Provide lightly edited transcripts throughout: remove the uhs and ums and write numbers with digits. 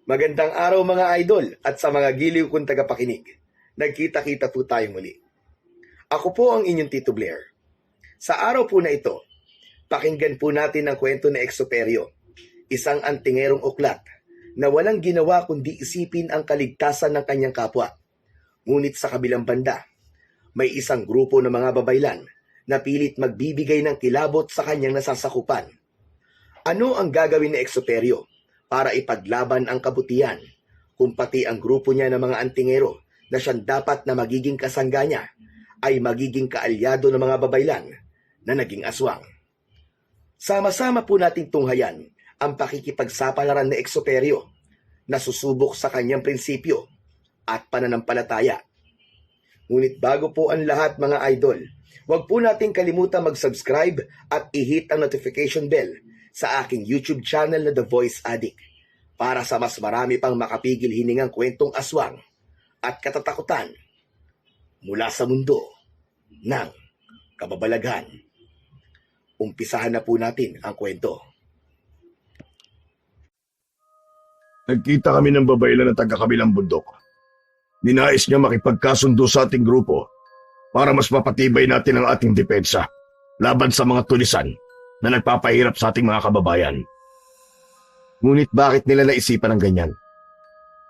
Magandang araw mga idol at sa mga giliw kong tagapakinig. Nagkita-kita po tayo muli. Ako po ang inyong Tito Blair. Sa araw po na ito, pakinggan po natin ang kwento ni Exuperio, isang antingerong uklat na walang ginawa kundi isipin ang kaligtasan ng kanyang kapwa. Ngunit sa kabilang banda, may isang grupo ng mga babaylan na pilit magbibigay ng kilabot sa kanyang nasasakupan. Ano ang gagawin ni Exuperio para ipaglaban ang kabutihan, kung pati ang grupo niya ng mga antingero na siyang dapat na magiging kasangga niya ay magiging kaalyado ng mga babaylan na naging aswang? Sama-sama po nating tunghayan ang pakikipagsapalaran ni Exuperio na susubok sa kanyang prinsipyo at pananampalataya. Ngunit bago po ang lahat mga idol, huwag po nating kalimutan mag-subscribe at i-hit ang notification bell sa aking YouTube channel na The Voice Addict para sa mas marami pang makapigil hiningang kwentong aswang at katatakutan mula sa mundo ng kababalaghan. Umpisahan na po natin ang kwento. Nagkita kami ng babaylan na taga-kabilang bundok. Ninais niya makipagkasundo sa ating grupo para mas mapatibay natin ang ating depensa laban sa mga tulisan na nagpapahirap sa ating mga kababayan. Ngunit bakit nila naisipan ng ganyan?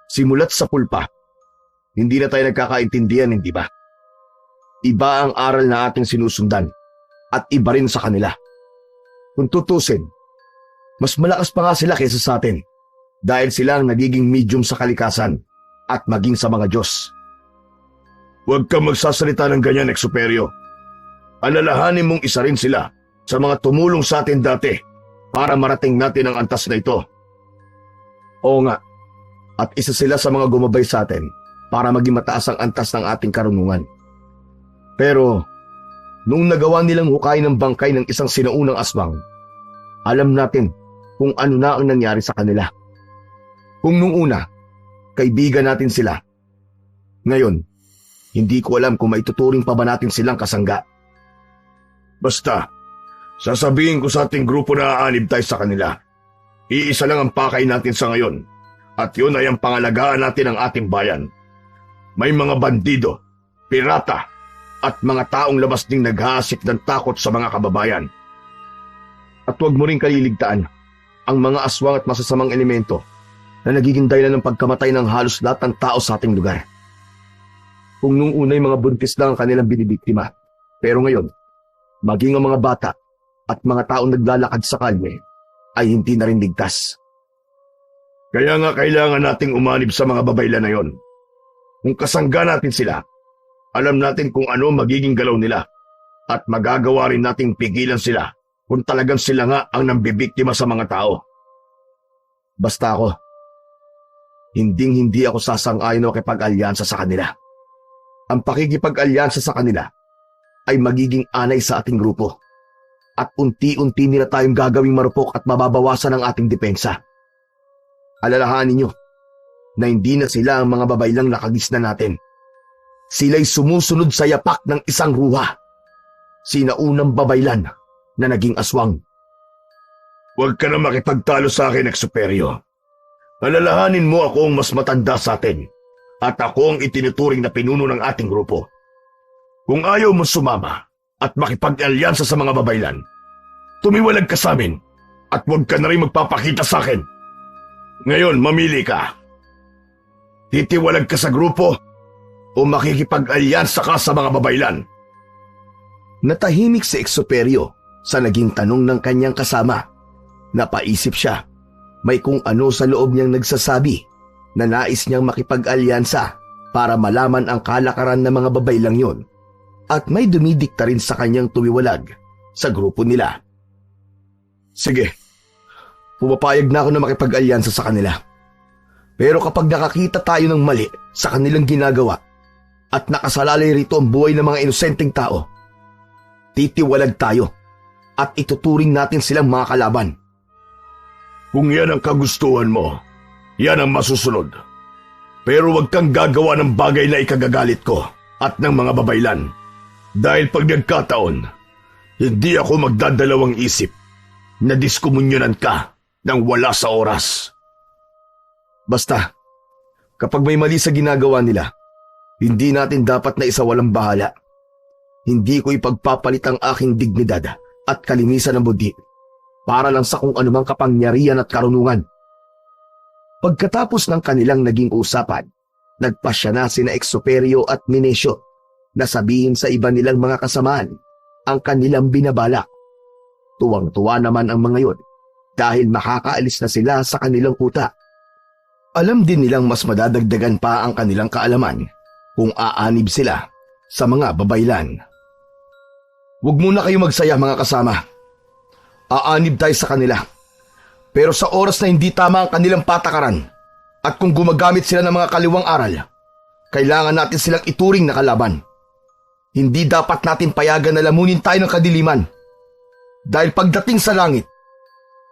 Simulat sa pulpa, hindi na tayo nagkakaintindihan, hindi ba? Iba ang aral na ating sinusundan at iba rin sa kanila. Kung tutusin, mas malakas pa nga sila kaysa sa atin dahil sila ang nagiging medium sa kalikasan at maging sa mga Diyos. Huwag kang magsasalita ng ganyan, Exuperio. Alalahanin mong isa rin sila sa mga tumulong sa atin dati para marating natin ang antas na ito. Oo nga, at isa sila sa mga gumabay sa atin para maging mataas ang antas ng ating karunungan. Pero, nung nagawa nilang hukay ng bangkay ng isang sinaunang aswang, alam natin kung ano na ang nangyari sa kanila. Kung nung una, kaibigan natin sila. Ngayon, hindi ko alam kung maituturing pa ba natin silang kasangga. Basta, sasabihin ko sa ating grupo na aanib tayo sa kanila. Iisa lang ang pakay natin sa ngayon, at yun ay ang pangalagaan natin ng ating bayan. May mga bandido, pirata, at mga taong labas ding naghahasik ng takot sa mga kababayan. At huwag mo rin kaliligtaan ang mga aswang at masasamang elemento na nagiging dahilan ng pagkamatay ng halos lahat ng tao sa ating lugar. Kung nung unay mga buntis lang ang kanilang binibiktima, pero ngayon, maging ang mga bata at mga taong naglalakad sa kalye ay hindi na rin ligtas. Kaya nga kailangan nating umanib sa mga babaylan na yon. Kung kasangga natin sila, alam natin kung ano magiging galaw nila at magagawa rin nating pigilan sila kung talagang sila nga ang nambibiktima sa mga tao. Basta ako, hindi ako sasang-ayon o kipag-alyansa sa kanila. Ang pakikipag-alyansa sa kanila ay magiging anay sa ating grupo at unti-unti nila tayong gagawing marupok at mababawasan ang ating depensa. Alalahanin niyo na hindi na sila ang mga babaylang nakagisna natin. Sila'y sumusunod sa yapak ng isang ruha, sinaunang babaylan na naging aswang. Huwag ka na makipagtalo sa akin, Exuperio. Alalahanin mo ako ang mas matanda sa atin at ako ang itinuturing na pinuno ng ating grupo. Kung ayaw mo sumama at makipag-alyansa sa mga babaylan, tumiwalag ka sa amin at huwag ka na rin magpapakita sa akin. Ngayon, mamili ka. Titiwalag ka sa grupo o makikipag-alyansa ka sa mga babaylan? Natahimik si Exuperio sa naging tanong ng kanyang kasama. Napaisip siya, may kung ano sa loob niyang nagsasabi na nais niyang makipag-alyansa para malaman ang kalakaran ng mga babaylang yon. At may dumidikta rin sa kanyang tumiwalag sa grupo nila. Sige, pumapayag na ako na makipag-alyansa sa kanila. Pero kapag nakakita tayo ng mali sa kanilang ginagawa at nakasalalay rito ang buhay ng mga inosenteng tao, titiwalag tayo at ituturing natin silang mga kalaban. Kung yan ang kagustuhan mo, yan ang masusunod. Pero huwag kang gagawa ng bagay na ikagagalit ko at ng mga babaylan. Dahil pag nagkataon, hindi ako magdadalawang isip na diskomunyonan ka nang wala sa oras. Basta, kapag may mali sa ginagawa nila, hindi natin dapat na isawalang bahala. Hindi ko ipagpapalit ang aking dignidad at kalinisan ng budi para lang sa kung anumang kapangyarihan at karunungan. Pagkatapos ng kanilang naging usapan, nagpasya na sina Exuperio at Minesio na sabihin sa iba nilang mga kasamaan ang kanilang binabalak. Tuwang-tuwa naman ang mga yon dahil makakaalis na sila sa kanilang kuta. Alam din nilang mas madadagdagan pa ang kanilang kaalaman kung aanib sila sa mga babaylan. Huwag muna kayo magsaya mga kasama. Aanib tayo sa kanila. Pero sa oras na hindi tama ang kanilang patakaran at kung gumagamit sila ng mga kaliwang aral, kailangan natin silang ituring na kalaban. Hindi dapat natin payagan na lamunin tayo ng kadiliman. Dahil pagdating sa langit,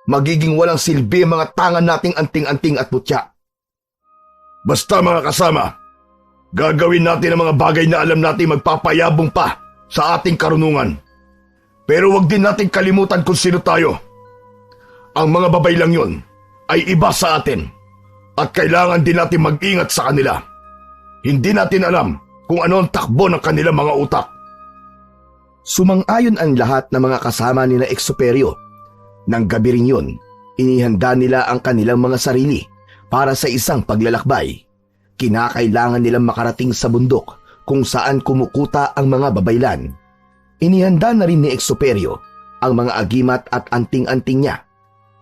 magiging walang silbi ang mga tangan nating anting-anting at putya. Basta mga kasama, gagawin natin ang mga bagay na alam natin magpapayabong pa sa ating karunungan. Pero wag din natin kalimutan kung sino tayo. Ang mga babay lang yun ay iba sa atin at kailangan din natin mag-ingat sa kanila. Hindi natin alam kung ano ang takbo ng kanilang mga utak. Sumang-ayon ang lahat ng mga kasama ni na Exuperio. Nang gabi rin yun, inihanda nila ang kanilang mga sarili para sa isang paglalakbay. Kinakailangan nilang makarating sa bundok kung saan kumukuta ang mga babaylan. Inihanda na rin ni Exuperio ang mga agimat at anting-anting niya.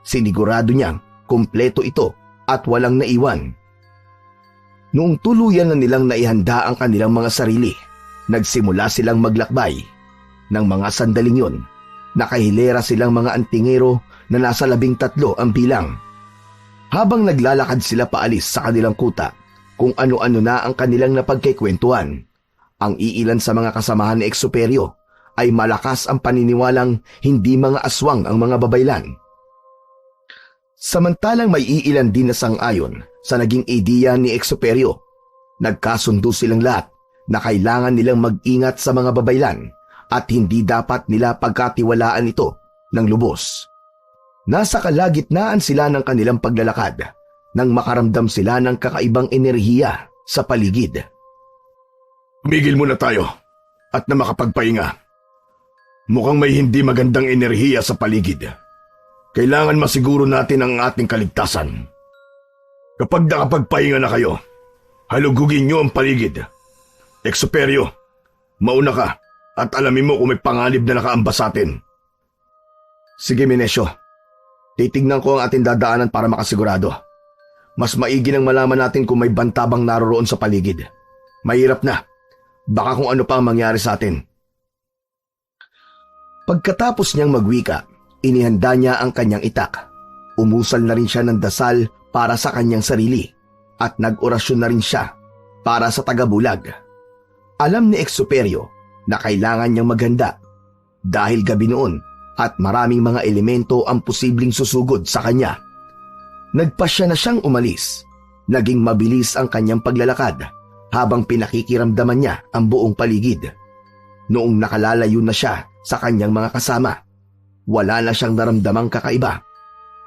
Sinigurado niyang kumpleto ito at walang naiwan. Noong tuluyan na nilang naihanda ang kanilang mga sarili, nagsimula silang maglakbay. Nang mga sandaling yon, nakahilera silang mga antingero na nasa 13 ang bilang. Habang naglalakad sila paalis sa kanilang kuta, kung ano-ano na ang kanilang napagkikwentuhan, ang iilan sa mga kasamahan ni Exuperio ay malakas ang paniniwalang hindi mga aswang ang mga babaylan. Samantalang may iilan din na sang-ayon sa naging ideya ni Exuperio, nagkasundo silang lahat na kailangan nilang mag-ingat sa mga babaylan at hindi dapat nila pagkatiwalaan ito ng lubos. Nasa kalagitnaan sila ng kanilang paglalakad nang makaramdam sila ng kakaibang enerhiya sa paligid. Tumigil muna tayo at na makapagpahinga. Mukhang may hindi magandang enerhiya sa paligid. Kailangan masiguro natin ang ating kaligtasan. Kapag nakapagpahinga na kayo, halugugin niyo ang paligid. Exuperio, mauna ka at alamin mo kung may panganib na nakaambas sa atin. Sige, Minesio. Titignan ko ang ating dadaanan para makasigurado. Mas maigi nang malaman natin kung may bantabang naroroon sa paligid. Mahirap na. Baka kung ano pa ang mangyari sa atin. Pagkatapos niyang magwika, inihanda niya ang kanyang itak. Umusal na rin siya ng dasal para sa kanyang sarili at nag-orasyon na rin siya para sa tagabulag. Alam ni Exuperio na kailangan niyang maghanda dahil gabi noon at maraming mga elemento ang posibleng susugod sa kanya. Nagpasya na siyang umalis. Naging mabilis ang kanyang paglalakad habang pinakikiramdaman niya ang buong paligid. Noong nakalalayo na siya sa kanyang mga kasama, wala na siyang naramdamang kakaiba.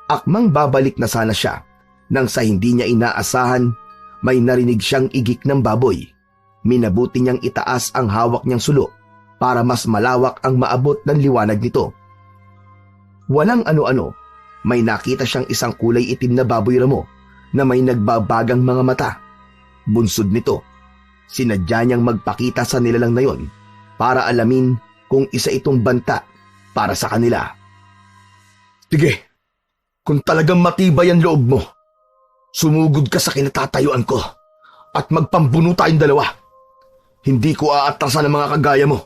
Akmang babalik na sana siya nang sa hindi niya inaasahan may narinig siyang igik ng baboy. Minabuti niyang itaas ang hawak niyang sulo para mas malawak ang maabot ng liwanag nito. Walang ano-ano, may nakita siyang isang kulay itim na baboy ramo na may nagbabagang mga mata. Bunsod nito, sinadya niyang magpakita sa nilalang na yon para alamin kung isa itong banta para sa kanila. Sige, kung talagang matibay ang loob mo, sumugod ka sa kinatatayuan ko at magpambuno tayong dalawa. Hindi ko aatrasan ang mga kagaya mo.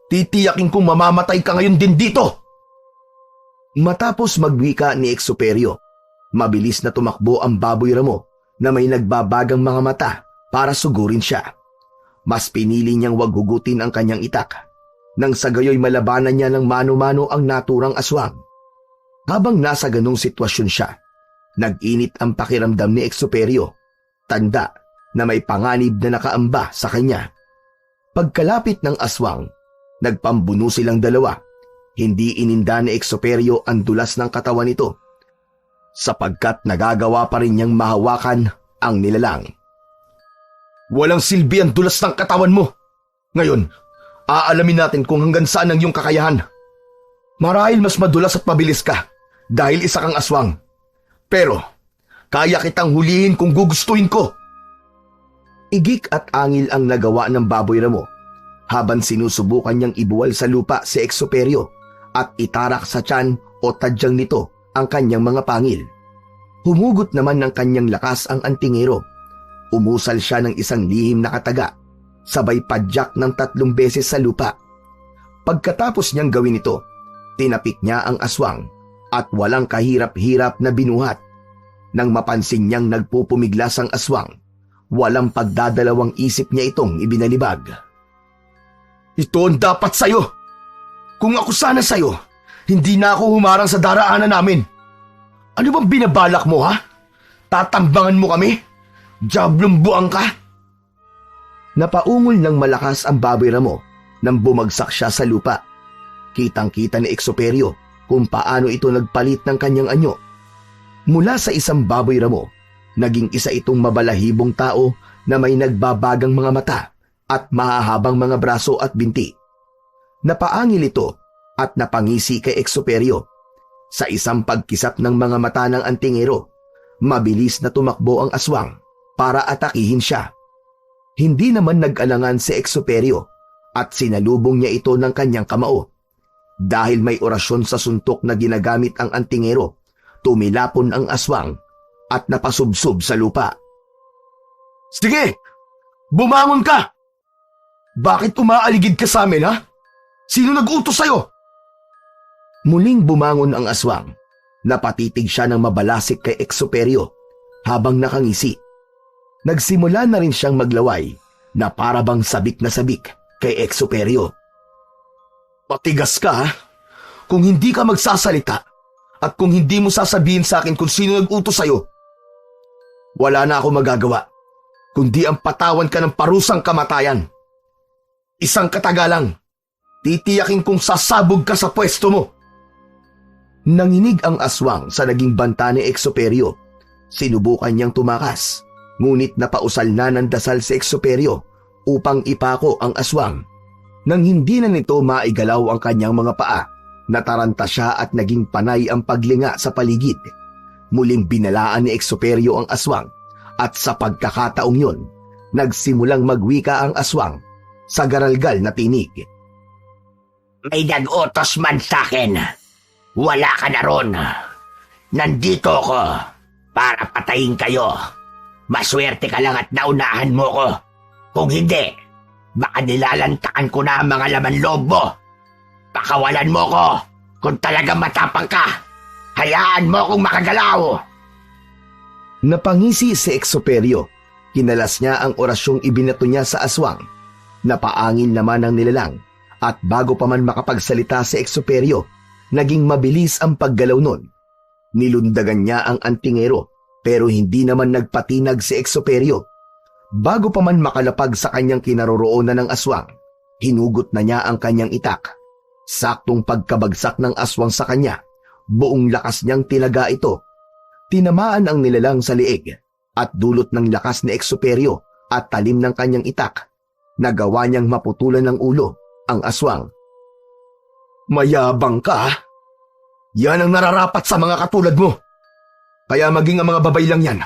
Titiyakin kong mamamatay ka ngayon din dito. Matapos magwika ni Exuperio, mabilis na tumakbo ang baboy ramo na may nagbabagang mga mata para sugurin siya. Mas pinili niyang wag hugutin ang kanyang itak, nang sa gayoy malabanan niya ng mano-mano ang naturang aswang. Habang nasa ganong sitwasyon siya, nag-init ang pakiramdam ni Exuperio, tanda na may panganib na nakaamba sa kanya. Pagkalapit ng aswang, nagpambuno silang dalawa. Hindi ininda ni Exuperio ang dulas ng katawan nito. sapagkat nagagawa pa rin niyang mahawakan ang nilalang. Walang silbi ang dulas ng katawan mo. Ngayon, aalamin natin kung hanggang saan ang iyong kakayahan. Marahil mas madulas at mabilis ka dahil isa kang aswang. Pero, kaya kitang hulihin kung gugustuhin ko. Igik at angil ang nagawa ng baboy ramo habang sinusubukan niyang ibuwal sa lupa si Exoperio at itarak sa tiyan o tadyang nito ang kanyang mga pangil. Humugot naman ng kanyang lakas ang antingero. Umusal siya ng isang lihim na kataga, sabay padyak ng 3 beses sa lupa. Pagkatapos niyang gawin ito, tinapik niya ang aswang at walang kahirap-hirap na binuhat. Nang mapansin niyang nagpupumiglas ang aswang, walang pagdadalawang isip niya itong ibinalibag. Ito ang dapat sa'yo! Kung ako sana sa'yo, hindi na ako humarang sa daraanan namin. Ano bang binabalak mo, ha? Tatambangan mo kami? Diablong buang ka! Napaungol ng malakas ang baboy ramo nang bumagsak siya sa lupa. Kitang-kita ni Exoperio kung paano ito nagpalit ng kanyang anyo. Mula sa isang baboy ramo, naging isa itong mabalahibong tao na may nagbabagang mga mata at mahahabang mga braso at binti. Napaangil ito at napangisi kay Exoperio. Sa isang pagkisap ng mga mata ng antingero, mabilis na tumakbo ang aswang para atakihin siya. Hindi naman nag-alangan si Exoperio at sinalubong niya ito ng kanyang kamao. Dahil may orasyon sa suntok na ginagamit ang antingero, tumilapon ang aswang at napasubsob sa lupa. Sige! Bumangon ka! Bakit umaaligid ka sa amin, ha? Sino nag-utos sa'yo? Muling bumangon ang aswang. Napatitig siya ng mabalasik kay Exoperio habang nakangisi. Nagsimula na rin siyang maglaway na para bang sabik na sabik kay Exoperio. Matigas ka, ha? Kung hindi ka magsasalita at kung hindi mo sasabihin sa akin kung sino nag-utos sa'yo, wala na ako magagawa kundi ang patawan ka ng parusang kamatayan. Isang katagalang, titiyakin kong sasabog ka sa pwesto mo. Nanginig ang aswang sa naging banta ni Exoperio. Sinubukan niyang tumakas, ngunit napausal na ng dasal si Exoperio upang ipako ang aswang. Nang hindi na nito maigalaw ang kanyang mga paa, nataranta siya at naging panay ang paglinga sa paligid. Muling binalaan ni Exoperio ang aswang at sa pagkakataong yun, nagsimulang magwika ang aswang sa garalgal na tinig. May nag-utos man sa'kin. Wala ka na ron. Nandito ako para patayin kayo. Maswerte ka lang at naunahan mo ko. Kung hindi, baka nilalantakan ko na ang mga laman loob mo. Pakawalan mo ko kung talagang matapang ka. Hayaan mo kong makagalaw. Napangisi si Exoperio. Kinalas niya ang orasyong ibinato niya sa aswang. Napaangin naman ang nilalang at bago pa man makapagsalita si Exoperio, naging mabilis ang paggalaw nun. Nilundagan niya ang antingero pero hindi naman nagpatinag si Exoperio. Bago pa man makalapag sa kanyang kinaroroonan ng aswang, hinugot na niya ang kanyang itak. Saktong pagkabagsak ng aswang sa kanya, buong lakas niyang tinaga ito. Tinamaan ang nilalang sa liig at dulot ng lakas ni Exoperio at talim ng kanyang itak. Nagawa niyang maputulan ng ulo ang aswang. Mayabang ka, ha? Yan ang nararapat sa mga katulad mo. Kaya maging ang mga babay lang yan.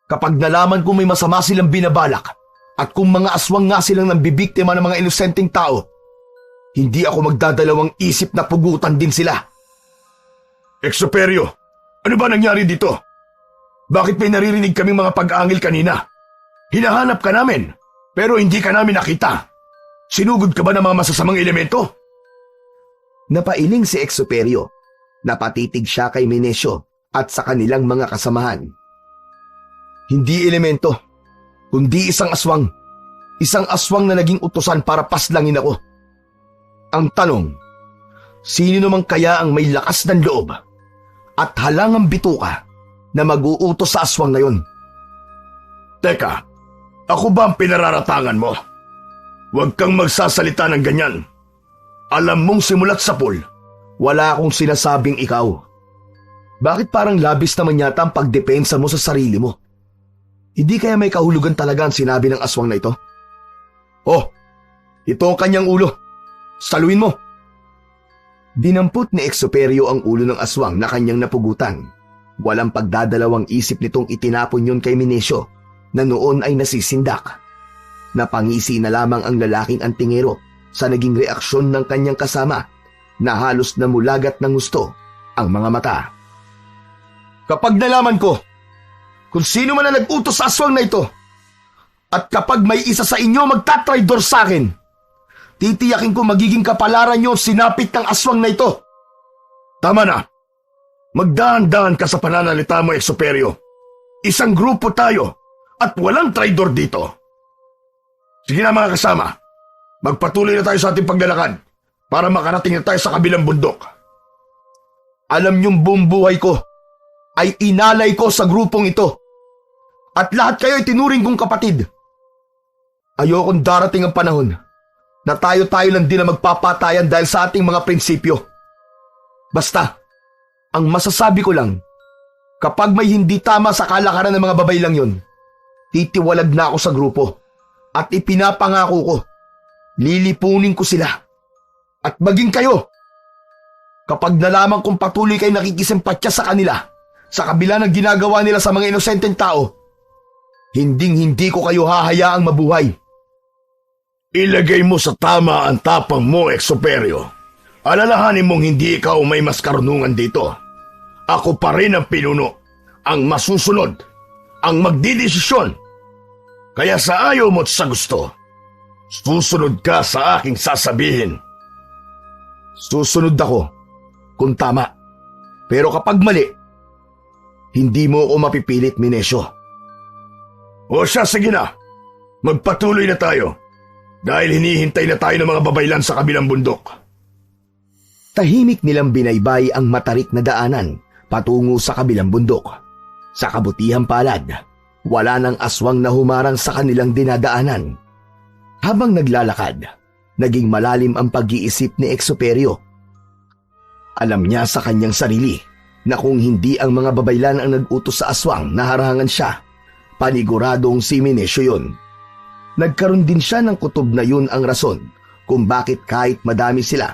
Kapag nalaman kung may masama silang binabalak at kung mga aswang nga silang nambibiktima ng mga inosenteng tao, hindi ako magdadalawang isip na pugutan din sila. Exoperio, ano ba nangyari dito? Bakit may naririnig kaming mga pag-angil kanina? Hinahanap ka namin, pero hindi ka namin nakita. Sinugod ka ba ng mga masasamang elemento? Napailing si Exoperio. Napatitig siya kay Menesio at sa kanilang mga kasamahan. Hindi elemento, kundi isang aswang. Isang aswang na naging utusan para paslangin ako. Ang tanong, sino naman kaya ang may lakas ng loob at halangang bituka na mag-uutos sa aswang na yun? Teka, ako ba ang pinararatangan mo? Huwag kang magsasalita ng ganyan. Alam mong simulat sa pool, Wala akong sinasabing ikaw. Bakit parang labis naman yata ang pagdepensa mo sa sarili mo? Hindi kaya may kahulugan talaga ang sinabi ng aswang na ito? Oh, ito ang kanyang ulo. Saluin mo. Dinampot ni Exuperio ang ulo ng aswang na kanyang napugutan. Walang pagdadalawang isip nitong itinapon yun kay Minesio na noon ay nasisindak. Napangisi na lamang ang lalaking antingero sa naging reaksyon ng kanyang kasama na halos namulagat ng gusto ang mga mata. Kapag nalaman ko kung sino man ang nag-utos sa aswang na ito at kapag may isa sa inyo magtatraidor sa akin, titiyakin ko magiging kapalaran niyo sinapit ng aswang na ito. Tama na. Magdaan-daan ka sa pananalita mo, Exuperio. Isang grupo tayo at walang traidor dito. Sige na mga kasama, magpatuloy na tayo sa ating paglalakad para makarating na tayo sa kabilang bundok. Alam niyong buong buhay ko ay inalay ko sa grupong ito at lahat kayo ay tinuring kong kapatid. Ayokong darating ang panahon na tayo-tayo lang din na magpapatayan dahil sa ating mga prinsipyo. Basta, ang masasabi ko lang, kapag may hindi tama sa kalakaran ng mga babay lang yun, titiwalag na ako sa grupo at ipinapangako ko, lilipunin ko sila. At maging kayo, kapag nalaman kong patuloy kayo nakikisimpatya sa kanila, sa kabila ng ginagawa nila sa mga inosenteng tao, hinding-hindi ko kayo hahayaang mabuhay. Ilagay mo sa tama ang tapang mo, Exuperio. Alalahanin mong hindi ikaw may mas karunungan dito. Ako pa rin ang pinuno, ang masusunod, ang magdidesisyon. Kaya sa ayaw mo't sa gusto, susunod ka sa aking sasabihin. Susunod ako kung tama. Pero kapag mali, hindi mo ako mapipilit, Minesio. O siya, sige na. Magpatuloy na tayo. Dahil hinihintay na tayo ng mga babaylan sa kabilang bundok. Tahimik nilang binaybay ang matarik na daanan patungo sa kabilang bundok. Sa kabutihang palad, wala nang aswang na humarang sa kanilang dinadaanan. Habang naglalakad, naging malalim ang pag-iisip ni Exuperio. Alam niya sa kanyang sarili na kung hindi ang mga babaylan ang nag-utos sa aswang na harangan siya, paniguradong si Minesio yun. Nagkaroon din siya ng kutob na yun ang rason kung bakit kahit madami sila,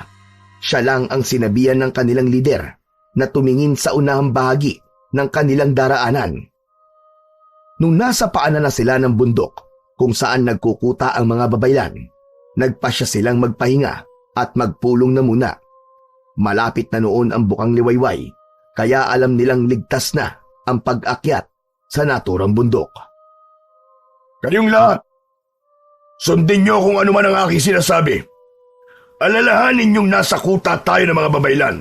siya lang ang sinabihan ng kanilang lider na tumingin sa unahang bahagi ng kanilang daraanan. Nung nasa paanan na sila ng bundok kung saan nagkukuta ang mga babaylan, nagpasya silang magpahinga at magpulong na muna. Malapit na noon ang bukang liwayway, kaya alam nilang ligtas na ang pag-akyat sa naturang bundok. Kayong lahat, sundin niyo kung ano man ang aking sinasabi. Alalahanin niyong nasa kuta tayo ng mga babaylan.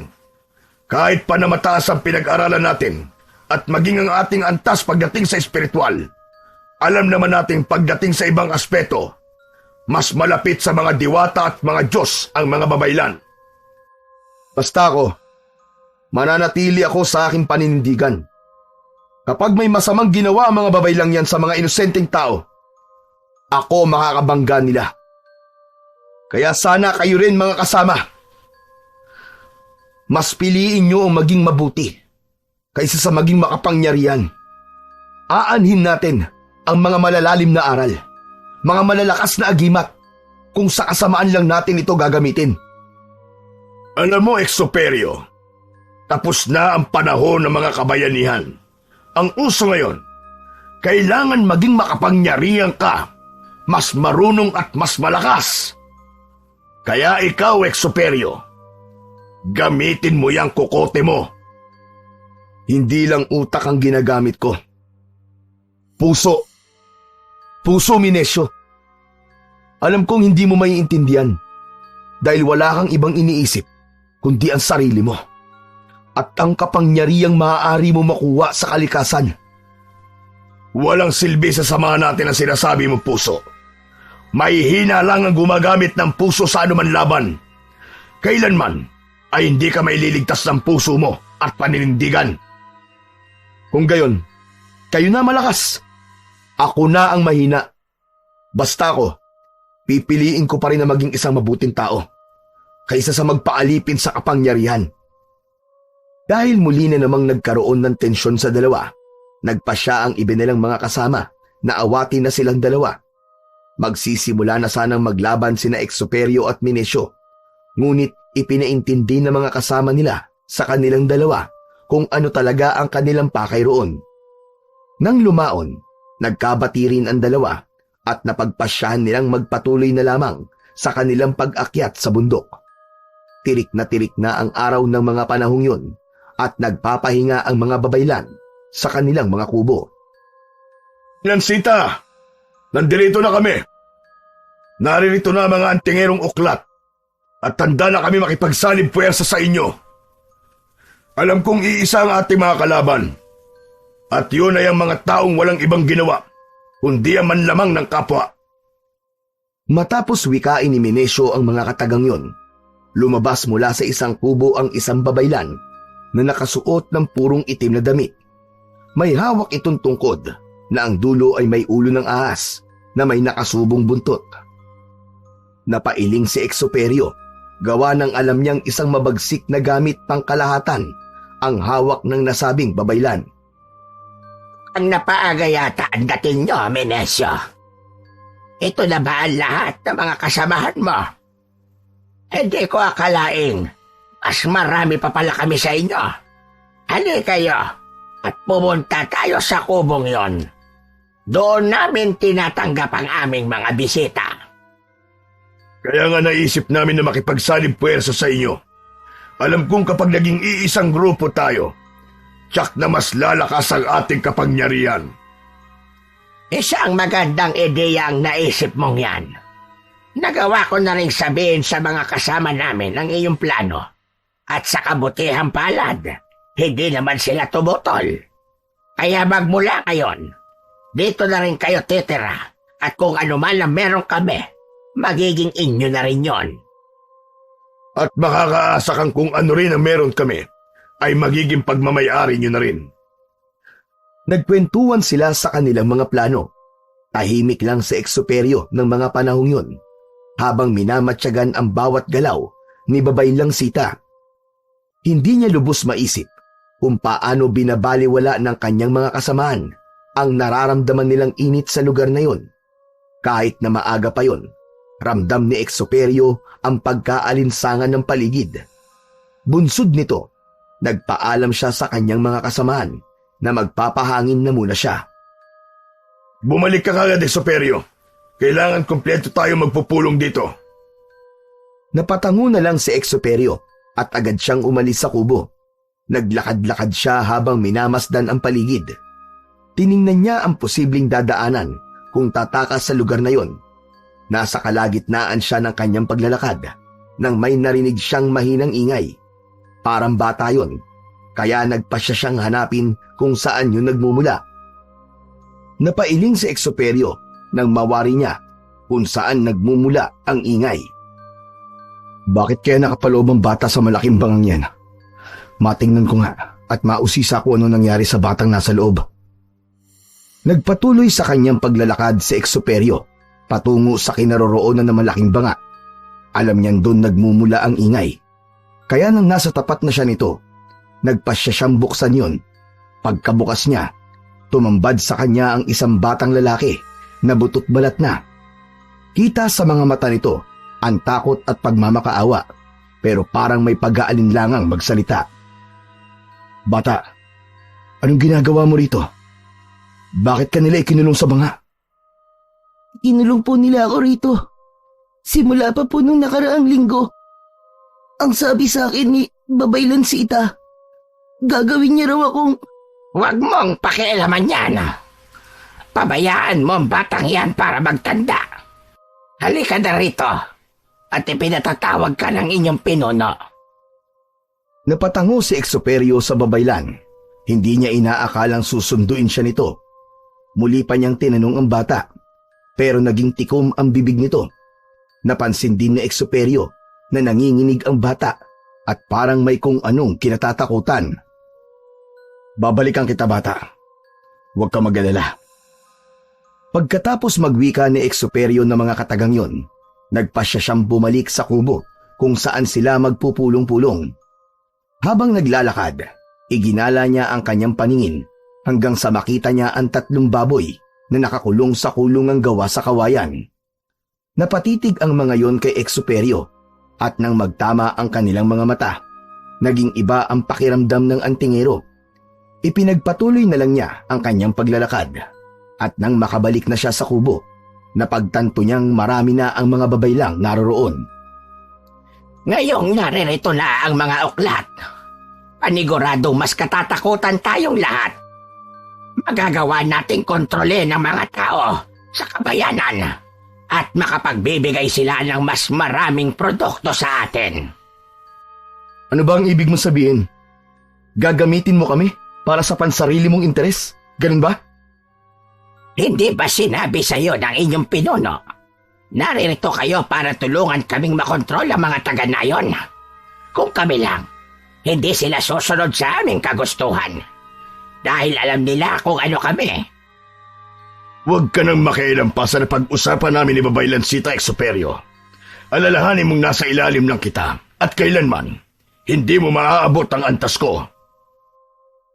Kahit pa na mataas ang pinag-aralan natin at maging ang ating antas pagdating sa espiritual, alam naman natin pagdating sa ibang aspeto, mas malapit sa mga diwata at mga Diyos ang mga babaylan. Basta ako, mananatili ako sa aking paninindigan. Kapag may masamang ginawa ang mga babaylang yan sa mga inosenteng tao, ako makakabangga nila. Kaya sana kayo rin mga kasama. Mas piliin nyo ang maging mabuti kaysa sa maging makapangyarihan. Aanhin natin ang mga malalalim na aral, mga malalakas na agimat, kung sa kasamaan lang natin ito gagamitin. Alam mo, Exuperio, tapos na ang panahon ng mga kabayanihan. Ang uso ngayon, kailangan maging makapangyarihan ka, mas marunong at mas malakas. Kaya ikaw, Exuperio, gamitin mo yang kokote mo. Hindi lang utak ang ginagamit ko. Puso. Puso, Minesio. Alam kong hindi mo maiintindihan dahil wala kang ibang iniisip kundi ang sarili mo at ang kapangyarihang maaari mo makuha sa kalikasan. Walang silbi sa samahan natin ang sinasabi mo, puso. Mahihina lang ang gumagamit ng puso sa anuman laban. Kailanman ay hindi ka maililigtas ng puso mo at paninindigan. Kung gayon, kayo na malakas. Ako na ang mahina. Basta ako, pipiliin ko pa rin na maging isang mabuting tao kaysa sa magpaalipin sa kapangyarihan. Dahil muli na namang nagkaroon ng tensyon sa dalawa, nagpa siya ang ibinilang mga kasama na awatin na silang dalawa. Magsisimula na sanang maglaban sina Exuperio at Minesio, ngunit ipinaintindi ng mga kasama nila sa kanilang dalawa kung ano talaga ang kanilang pakay roon. Nang lumaon, nagkabati rin ang dalawa at napagpasyahan nilang magpatuloy na lamang sa kanilang pag-akyat sa bundok. Tirik na ang araw ng mga panahong yun at nagpapahinga ang mga babaylan sa kanilang mga kubo. Lansita, nandirito na kami. Naririto na mga antingerong uklat at tanda na kami makipagsalib puwersa sa inyo. Alam kong iisa ang ating mga kalaban at yun ay ang mga taong walang ibang ginawa kundi ang manlamang ng kapwa. Matapos wikain ni Minesio ang mga katagang yon, lumabas mula sa isang kubo ang isang babaylan na nakasuot ng purong itim na damit. May hawak itong tungkod na ang dulo ay may ulo ng ahas na may nakasubong buntot. Napailing si Exuperio, gawa ng alam niyang isang mabagsik na gamit pang kalahatan ang hawak ng nasabing babaylan. Ang napaaga yata ang dating nyo, Minesio. Ito na ba ang lahat ng mga kasamahan mo? Hindi ko akalaing mas marami pa pala kami sa inyo. Hali kayo at pumunta tayo sa kubong yon. Doon namin tinatanggap ang aming mga bisita. Kaya nga naisip namin na makipagsalib puwersa sa inyo. Alam kong kapag naging iisang grupo tayo, tiyak na mas lalakas ang ating kapangyarihan. Isang magandang ideya ang naisip mong yan. Nagawa ko na rin sabihin sa mga kasama namin ang iyong plano. At sa kabutihang palad, hindi naman sila tumutol. Kaya magmula ngayon, dito na rin kayo titira at kung ano man ang meron kami, magiging inyo na rin yon. At makakaasa kang kung ano rin ang meron kami, ay magiging pagmamayari nyo na rin. Nagkwentuhan sila sa kanilang mga plano. Tahimik lang si Exuperio ng mga panahong yun, habang minamatyagan ang bawat galaw ni Babaylang Sita. Hindi niya lubos maisip kung paano binabaliwala ng kanyang mga kasamaan ang nararamdaman nilang init sa lugar na yun. Kahit na maaga pa yun, ramdam ni Exuperio ang pagkaalinsangan ng paligid. Bunsod nito, nagpaalam siya sa kanyang mga kasamaan na magpapahangin na muna siya. Bumalik ka kagad, Exuperio. Kailangan kumpleto tayo magpupulong dito. Napatango na lang si Exuperio at agad siyang umalis sa kubo. Naglakad-lakad siya habang minamasdan ang paligid. Tiningnan niya ang posibleng dadaanan kung tatakas sa lugar na yon. Nasa kalagitnaan siya ng kanyang paglalakad nang may narinig siyang mahinang ingay. Parang bata yon, kaya nagpasya siyang hanapin kung saan yun nagmumula. Napailing si Exuperio nang mawari niya kung saan nagmumula ang ingay. Bakit kaya nakapaloob ang bata sa malaking bangang yan? Matingnan ko nga at mausisa ko ano nangyari sa batang nasa loob. Nagpatuloy sa kanyang paglalakad si Exuperio patungo sa kinaroroonan ng malaking banga. Alam niyang doon nagmumula ang ingay. Kaya nang nasa tapat na siya nito, nagpasya siyang buksan yun. Pagkabukas niya, tumambad sa kanya ang isang batang lalaki na butot balat na. Kita sa mga mata nito ang takot at pagmamakaawa, pero parang may pag-aalinlangang magsalita. Bata, anong ginagawa mo rito? Bakit ka nila ikinulong sa banga? Kinulong po nila ako rito. Simula pa po nung nakaraang linggo. Ang sabi sa akin ni Babaylan Sita, gagawin niya raw akong... Huwag mong pakialaman yan. Pabayaan mo ang batang yan para magtanda. Halika na rito at ipinatatawag ka ng inyong pinuno. Napatango si Exuperio sa Babaylan. Hindi niya inaakalang susunduin siya nito. Muli pa niyang tinanong ang bata, pero naging tikom ang bibig nito. Napansin din ni Exuperio na nanginginig ang bata at parang may kung anong kinatatakutan. Babalikan kita, bata. Huwag ka mag-alala. Pagkatapos magwika ni Exuperio ng mga katagang yon, nagpasya siyang bumalik sa kubo kung saan sila magpupulong-pulong. Habang naglalakad, iginala niya ang kanyang paningin hanggang sa makita niya ang 3 baboy na nakakulong sa kulungang gawa sa kawayan. Napatitig ang mga yon kay Exuperio at nang magtama ang kanilang mga mata, naging iba ang pakiramdam ng antingero. Ipinagpatuloy na lang niya ang kanyang paglalakad at nang makabalik na siya sa kubo, napagtanto niyang marami na ang mga babaylang naroroon. Ngayong naririto na ang mga uklat, panigurado mas katatakutan tayong lahat. Magagawa nating kontrolin ang mga tao sa kabayanan at makapagbibigay sila ng mas maraming produkto sa atin. Ano ba ang ibig mo sabihin? Gagamitin mo kami para sa pansarili mong interes? Ganun ba? Hindi ba sinabi sa iyo ng inyong pinuno? Naririto kayo para tulungan kaming makontrol ang mga taga-nayon. Kung kami lang, hindi sila susunod sa aming kagustuhan. Dahil alam nila kung ano kami. Huwag ka nang makialam pa sa napag-usapan namin ni Babaylan Sita Exuperio. Alalahanin mong nasa ilalim lang kita at kailanman hindi mo maaabot ang antas ko.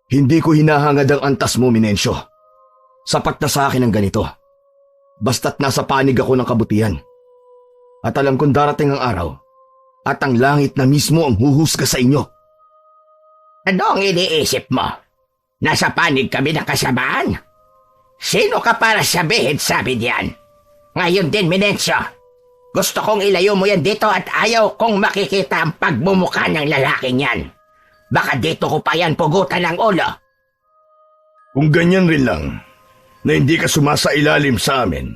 Hindi ko hinahangad ang antas mo, Minencio. Sapat na sa akin ang ganito. Basta't nasa panig ako ng kabutihan. At alam kong darating ang araw at ang langit na mismo ang huhusga sa inyo. Ano ang iniisip mo? Nasa panig kami ng kasamaan? Sino ka para sabihin sabi diyan? Ngayon din, Minencio. Gusto kong ilayo mo yan dito at ayaw kong makikita ang pagmumukha ng lalaking yan. Baka dito ko pa yan pugutan ng ulo. Kung ganyan rin lang, na hindi ka sumasailalim sa amin,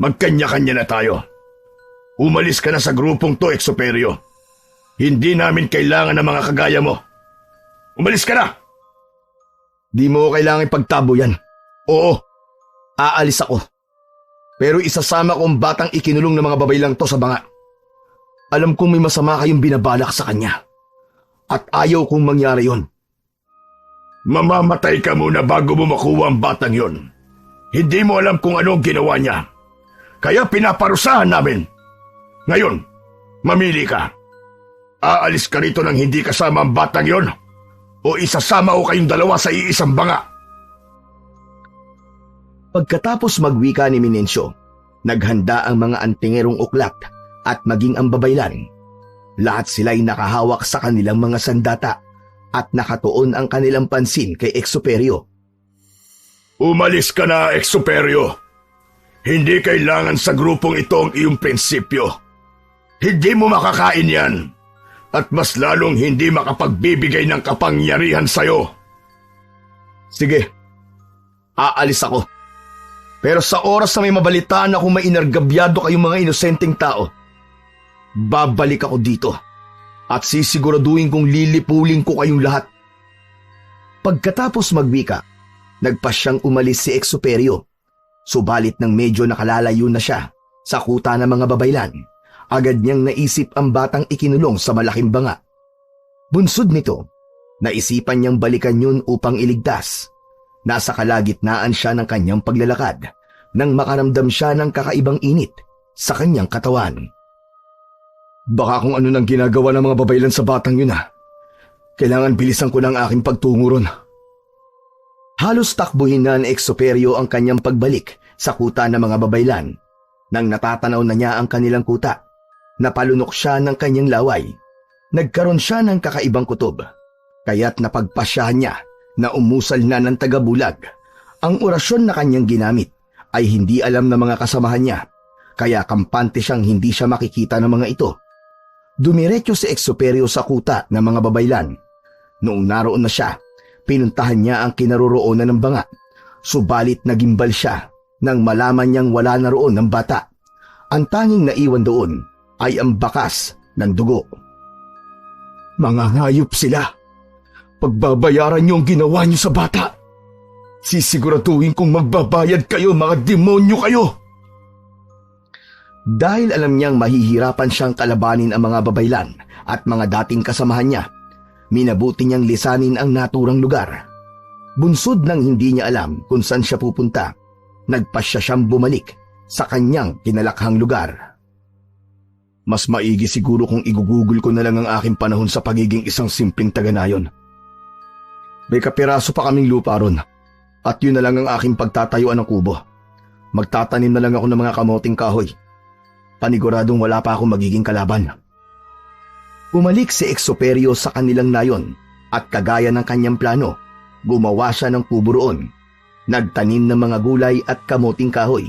magkanya-kanya na tayo. Umalis ka na sa grupong to, Exuperio. Hindi namin kailangan ng mga kagaya mo. Umalis ka na! Di mo kailangan ipagtabo yan. Oo, aalis ako. Pero isasama ko ang batang ikinulong ng mga babaylang to sa banga. Alam kong may masama kayong binabalak sa kanya. At ayaw kong mangyari yon. Mamamatay ka muna bago mo makuha ang batang yon. Hindi mo alam kung anong ginawa niya. Kaya pinaparusahan namin. Ngayon, mamili ka. Aalis ka rito nang hindi kasama ang batang yon o isasama ko kayong dalawa sa iisang banga. Pagkatapos magwika ni Minencio, naghanda ang mga antingerong uklat at maging ang babaylan. Lahat sila'y nakahawak sa kanilang mga sandata at nakatuon ang kanilang pansin kay Exuperio. Umalis ka na, Exuperio. Hindi kailangan sa grupong ito ang iyong prinsipyo. Hindi mo makakain yan. At mas lalong hindi makapagbibigay ng kapangyarihan sa'yo. Sige, aalis ako. Pero sa oras na may mabalitaan akong may inargabyado kayong mga inosenteng tao, babalik ako dito at sisiguraduhin kong lilipulin ko kayong lahat. Pagkatapos magwika, nagpasyang umalis si Exuperio. Subalit nang medyo nakalalayo na siya sa kuta ng mga babaylan, agad niyang naisip ang batang ikinulong sa malaking banga. Bunsod nito, naisipan niyang balikan yun upang iligtas. Nasa kalagitnaan siya ng kanyang paglalakad nang makaramdam siya ng kakaibang init sa kanyang katawan. Baka kung ano nang ginagawa ng mga babaylan sa batang yun Kailangan bilisan ko ng aking pagtungo ron. Halos takbuhin na ni Exuperio ang kanyang pagbalik sa kuta ng mga babaylan. Nang natatanaw na niya ang kanilang kuta, napalunok siya ng kanyang laway. Nagkaroon siya ng kakaibang kutob, kaya't napagpasyahan niya na umusal na ng tagabulag. Ang orasyon na kanyang ginamit ay hindi alam ng mga kasamahan niya, kaya kampante siyang hindi siya makikita ng mga ito. Dumiretso si Exuperio sa kuta ng mga babaylan. Noong naroon na siya, pinuntahan niya ang kinaroroonan ng banga, subalit nagimbal siya nang malaman niyang wala na roon ng bata. Ang tanging naiwan doon ay ang bakas ng dugo. Mga hayop sila! Pagbabayaran niyo ang ginawa niyo sa bata. Sisiguraduhin kong magbabayad kayo, mga demonyo kayo! Dahil alam niyang mahihirapan siyang kalabanin ang mga babaylan at mga dating kasamahan niya, minabuti niyang lisanin ang naturang lugar. Bunsod nang hindi niya alam kung saan siya pupunta, nagpasya siyang bumalik sa kanyang kinalakhang lugar. Mas maigi siguro kung igugugol ko na lang ang aking panahon sa pagiging isang simpleng taga-nayon. May kapiraso pa kaming lupa ron at yun na lang ang aking pagtatayuan ng kubo. Magtatanim na lang ako ng mga kamoting kahoy. Paniguradong wala pa akong magiging kalaban. Umalik si Exoperio sa kanilang nayon at kagaya ng kanyang plano, gumawa siya ng kubo roon. Nagtanim ng mga gulay at kamoting kahoy.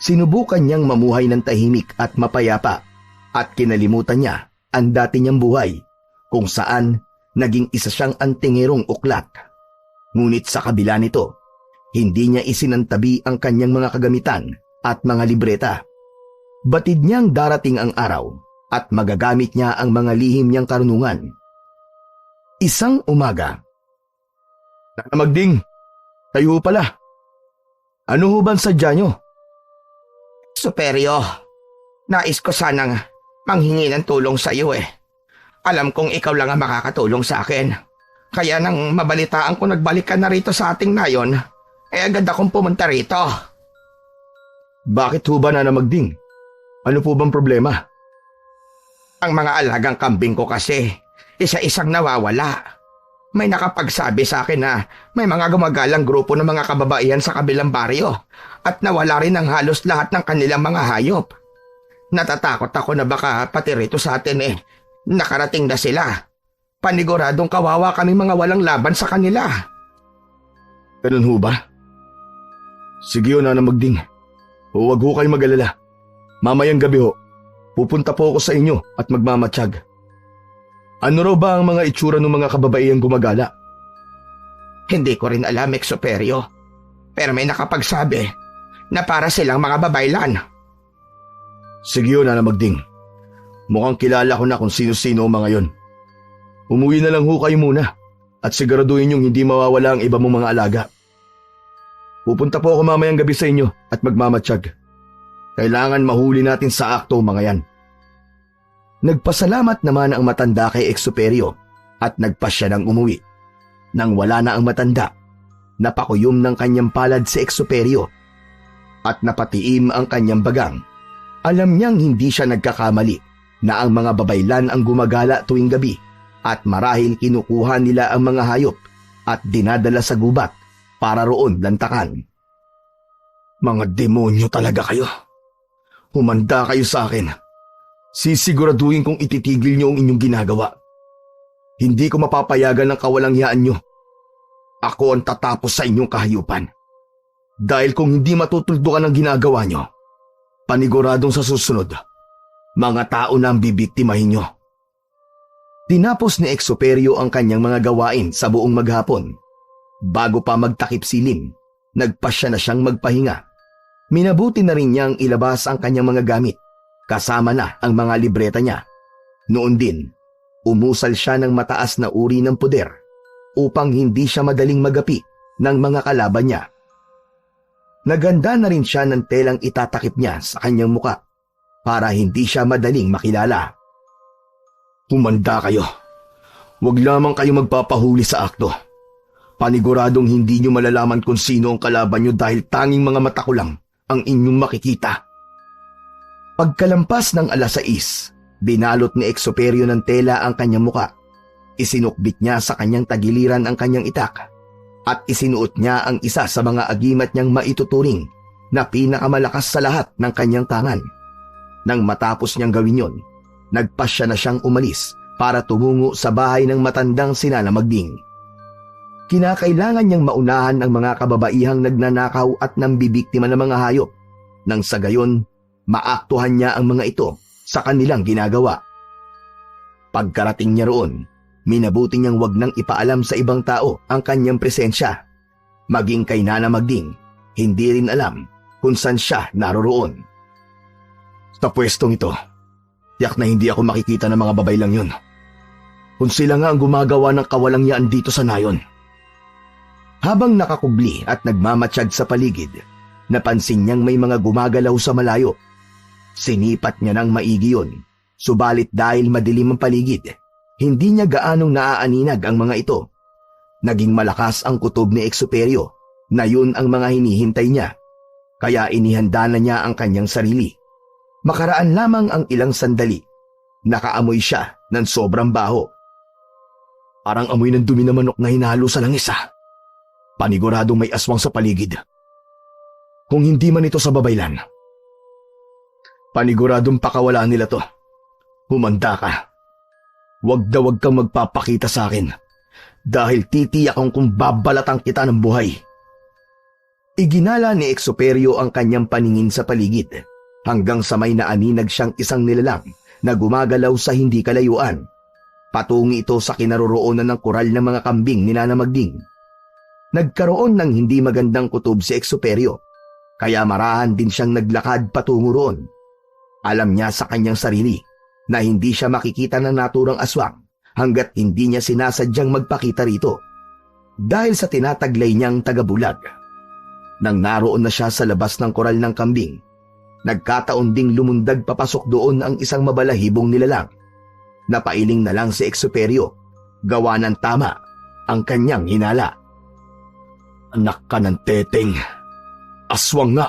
Sinubukan niyang mamuhay ng tahimik at mapayapa at kinalimutan niya ang dati niyang buhay kung saan naging isa siyang antingerong uklat. Ngunit sa kabila nito, hindi niya isinantabi ang kanyang mga kagamitan at mga libreta. Batid niyang darating ang araw at magagamit niya ang mga lihim niyang karunungan. Isang umaga. Magding, kayo pala. Ano ho bang sadya niyo? Superyo, nais ko sanang manghingi ng tulong sa iyo eh. Alam kong ikaw lang ang makakatulong sa akin. Kaya nang mabalitaan ko nagbalik ka na rito sa ating nayon, agad akong pumunta rito. Bakit ho ba na Magding? Ano po bang problema? Ang mga alagang kambing ko kasi, isa-isang nawawala. May nakapagsabi sa akin na may mga gumagalang grupo ng mga kababaihan sa kabilang baryo at nawala rin ang halos lahat ng kanilang mga hayop. Natatakot ako na baka pati rito sa atin nakarating na sila. Paniguradong kawawa kami mga walang laban sa kanila. Ganun ho ba? Sige ho Magding. Huwag ho kayo mag-alala. Mamayang gabi ho, pupunta po ako sa inyo at magmamatsyag. Ano raw ba ang mga itsura ng mga kababaihang gumagala? Hindi ko rin alam, Exoperio. Pero may nakapagsabi na para silang mga babaylan. Sige ho Magding. Mukhang kilala ko na kung sino-sino ang mga yon. Umuwi na lang ho kayo muna at siguraduhin niyong hindi mawawala ang iba mong mga alaga. Pupunta po ako mamayang gabi sa inyo at magmamatsyag. Kailangan mahuli natin sa akto mga yan. Nagpasalamat naman ang matanda kay Exoperio at nagpasya ng umuwi. Nang wala na ang matanda, napakuyom ng kanyang palad si Exoperio at napatiim ang kanyang bagang. Alam niyang hindi siya nagkakamali na ang mga babaylan ang gumagala tuwing gabi at marahil kinukuha nila ang mga hayop at dinadala sa gubat para roon lantakan. Mga demonyo talaga kayo. Humanda kayo sa akin. Sisiguraduhin kong ititigil niyo ang inyong ginagawa. Hindi ko mapapayagan ng kawalangyaan niyo. Ako ang tatapos sa inyong kahayupan. Dahil kung hindi matutuldukan ang ginagawa niyo, paniguradong sa susunod, mga tao na ang bibiktimahin niyo. Tinapos ni Exoperio ang kanyang mga gawain sa buong maghapon. Bago pa magtakip silim, nagpasya na siyang magpahinga. Minabuti na rin niyang ilabas ang kanyang mga gamit, kasama na ang mga libreta niya. Noon din, umusal siya ng mataas na uri ng puder upang hindi siya madaling magapi ng mga kalaban niya. Naganda na rin siya ng telang itatakip niya sa kanyang muka para hindi siya madaling makilala. Humanda kayo. Huwag lamang kayo magpapahuli sa akto. Paniguradong hindi niyo malalaman kung sino ang kalaban niyo dahil tanging mga mata ko lang ang inyong makikita. Pagkalampas ng 6:00, binalot ni Exoperio ng tela ang kanyang muka. Isinukbit niya sa kanyang tagiliran ang kanyang itak at isinuot niya ang isa sa mga agimat niyang maituturing na pinakamalakas sa lahat ng kanyang tangan. Nang matapos niyang gawin yon, nagpasya na siyang umalis para tumungo sa bahay ng matandang sina Magding. Kinakailangan niyang maunahan ang mga kababaihang nagnanakaw at nambibiktima ng mga hayop, nang sa gayon, maaktuhan niya ang mga ito sa kanilang ginagawa. Pagkarating niya roon, minabuti niyang wag nang ipaalam sa ibang tao ang kanyang presensya. Maging kay Nana Magding, hindi rin alam kung saan siya naroroon. Sa pwestong ito, tiyak na hindi ako makikita ng mga babaylang yun. Kung sila nga ang gumagawa ng kawalangyaan dito sa nayon. Habang nakakubli at nagmamatsyag sa paligid, napansin niyang may mga gumagalaw sa malayo. Sinipat niya ng maigi yun, subalit dahil madilim ang paligid, hindi niya gaanong naaaninag ang mga ito. Naging malakas ang kutob ni Exoperio na yun ang mga hinihintay niya, kaya inihanda na niya ang kanyang sarili. Makaraan lamang ang ilang sandali Nakaamoy siya ng sobrang baho. Parang amoy ng dumi na manok na hinalo sa langis ah. Paniguradong may aswang sa paligid. Kung hindi man ito sa babaylan, paniguradong pakawalaan nila to. Humanda ka. Wag kang magpapakita sa akin dahil titiyak kung babalatan kita ng buhay. Iginala ni Exuperio ang kanyang paningin sa paligid hanggang sa may naaninag siyang isang nilalang na gumagalaw sa hindi kalayuan. Patungi ito sa kinaroroonan ng koral ng mga kambing ni Nana Magding. Nagkaroon ng hindi magandang kutob si Exuperio, kaya marahan din siyang naglakad patungo roon. Alam niya sa kanyang sarili na hindi siya makikita ng naturang aswang hanggat hindi niya sinasadyang magpakita rito. Dahil sa tinataglay niyang tagabulag. Nang naroon na siya sa labas ng koral ng kambing, nagkataon ding lumundag papasok doon ang isang mabalahibong nilalang. Napailing na lang si Exuperio, gawa ng tama ang kanyang hinala. Anak ka ng teteng, aswang nga,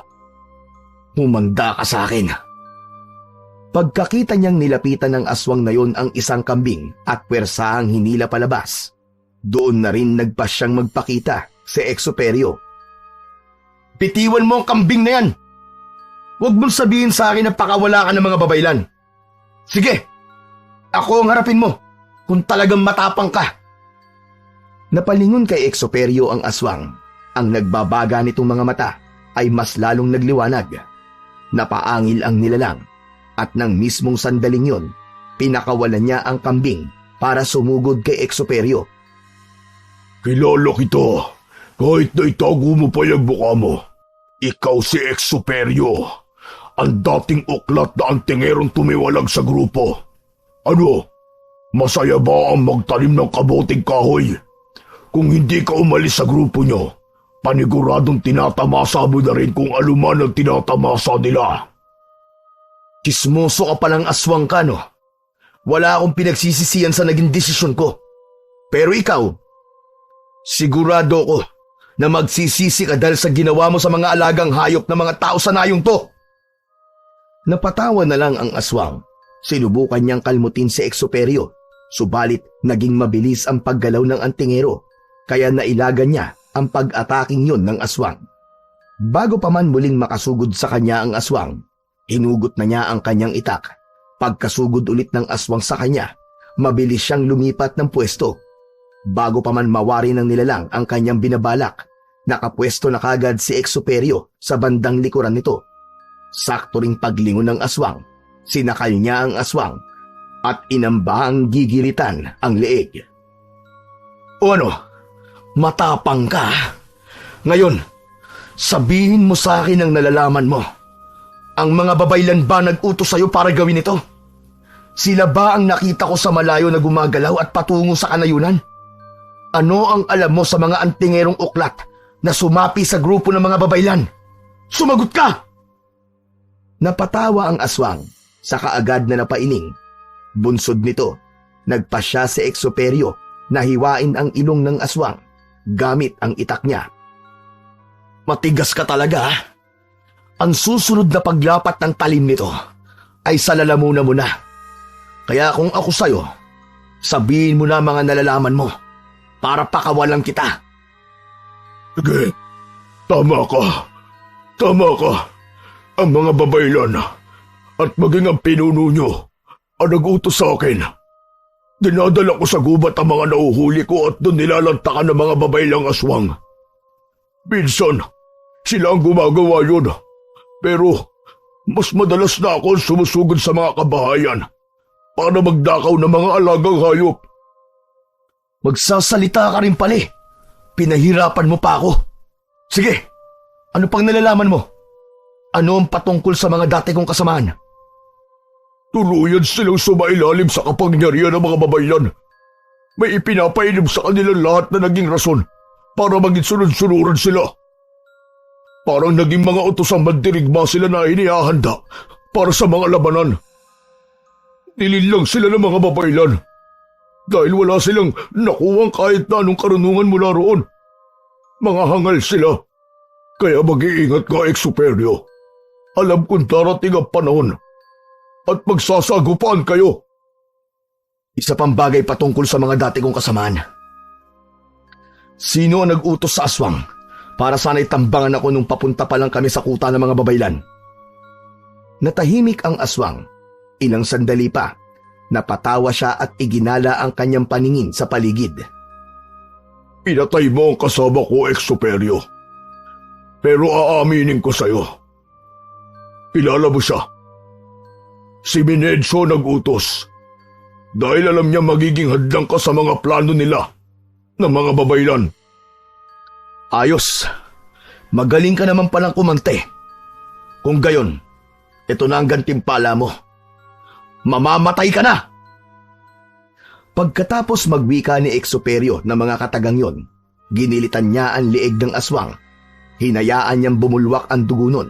humanda ka sa akin. Pagkakita niyang nilapitan ng aswang na yon ang isang kambing at pwersahang hinila palabas, doon na rin nagpasyang magpakita si Exuperio. Bitiwan mo ang kambing na yan! Huwag mong sabihin sa akin na pakawala ka ng mga babaylan. Sige, ako ang harapin mo kung talagang matapang ka. Napalingon kay Exuperio ang aswang. Ang nagbabaga nitong mga mata ay mas lalong nagliwanag. Napaangil ang nilalang at nang mismong sandaling yon, pinakawalan niya ang kambing para sumugod kay Exuperio. Kilala kita, kahit na itago mo pa yung mukha mo. Ikaw si Exuperio, ang dating uklat na antingerong tumiwalag sa grupo. Ano, masaya ba ang magtanim ng kabuting kahoy? Kung hindi ka umalis sa grupo nyo, paniguradong tinatamasa mo na rin kung anuman ang tinatamasa nila. Kismoso ka palang aswang ka, no? Wala akong pinagsisisihan sa naging desisyon ko. Pero ikaw, sigurado ko na magsisisi ka dahil sa ginawa mo sa mga alagang hayop ng mga tao sa nayong to. Napatawa na lang ang aswang. Sinubukan niyang kalmutin si Exuperio, subalit naging mabilis ang paggalaw ng antingero, kaya nailagan niya ang pag-ataking yun ng aswang. Bago pa man muling makasugod sa kanya ang aswang, hinugot na niya ang kanyang itak. Pagkasugod ulit ng aswang sa kanya, mabilis siyang lumipat ng pwesto. Bago pa man mawari ng nilalang ang kanyang binabalak, nakapwesto na kagad si Exuperio sa bandang likuran nito. Sakto ring paglingon ng aswang, sinakal niya ang aswang at inambahang gigilitan ang leeg. O ano, matapang ka? Ngayon, sabihin mo sa akin ang nalalaman mo. Ang mga babaylan ba nag-utos sa'yo para gawin ito? Sila ba ang nakita ko sa malayo na gumagalaw at patungo sa kanayunan? Ano ang alam mo sa mga antingerong uklat na sumapi sa grupo ng mga babaylan? Sumagot ka! Napatawa ang aswang sa kaagad na napailing. Bunsod nito, nagpasya si Exuperio na hiwain ang ilong ng aswang gamit ang itak niya. Matigas ka talaga. Ang susunod na paglapat ng talim nito ay sa lalamunan mo na. Kaya kung ako sa'yo, sabihin mo na mga nalalaman mo para pakawalan kita. Sige, tama ka. Tama ka. Ang mga babaylan at maging ang pinuno nyo ang nag-utos sa akin. Dinadala ko sa gubat ang mga nauhuli ko at doon nilalantakan ng mga babaylang aswang. Minsan, sila ang gumagawa yun. Pero, mas madalas na ako sumusugod sa mga kabahayan para magdakaw ng mga alagang hayop. Magsasalita ka rin pala. Pinahirapan mo pa ako. Sige, ano pang nalalaman mo? Ano ang patungkol sa mga dati kong kasamahan? Tuluyan silang sumailalim sa kapangyarihan ng mga babaylan. May ipinapailim sa kanila lahat na naging rason para maging sunod-sunuran sila. Parang naging mga utosang mandirigma sila na inihahanda para sa mga labanan. Nililang sila ng mga babaylan dahil wala silang nakuwang kahit na anong karunungan mula roon. Mga hangal sila, kaya mag-iingat ka, Exuperio. Alam kong darating ang panahon at magsasagupaan kayo Isa pang bagay patungkol sa mga dati kong kasamaan. Sino ang nag-utos sa aswang para sana'y tambangan ako nung papunta pa lang kami sa kuta ng mga babaylan? Natahimik ang aswang. Ilang sandali pa, napatawa siya at iginala ang kanyang paningin sa paligid. Pinatay mo ang kasama ko, Exuperio. Pero aaminin ko sa'yo. Kilala mo siya. Si Minedso nag-utos. Dahil alam niya magiging hadlang ka sa mga plano nila ng mga babaylan. Ayos. Magaling ka naman palang kumante. Kung gayon, ito na ang gantimpala mo. Mamamatay ka na! Pagkatapos magwika ni Exuperio ng mga katagang yon, ginilitan niya ang liig ng aswang. Hinayaan niyang bumulwak ang dugo nun.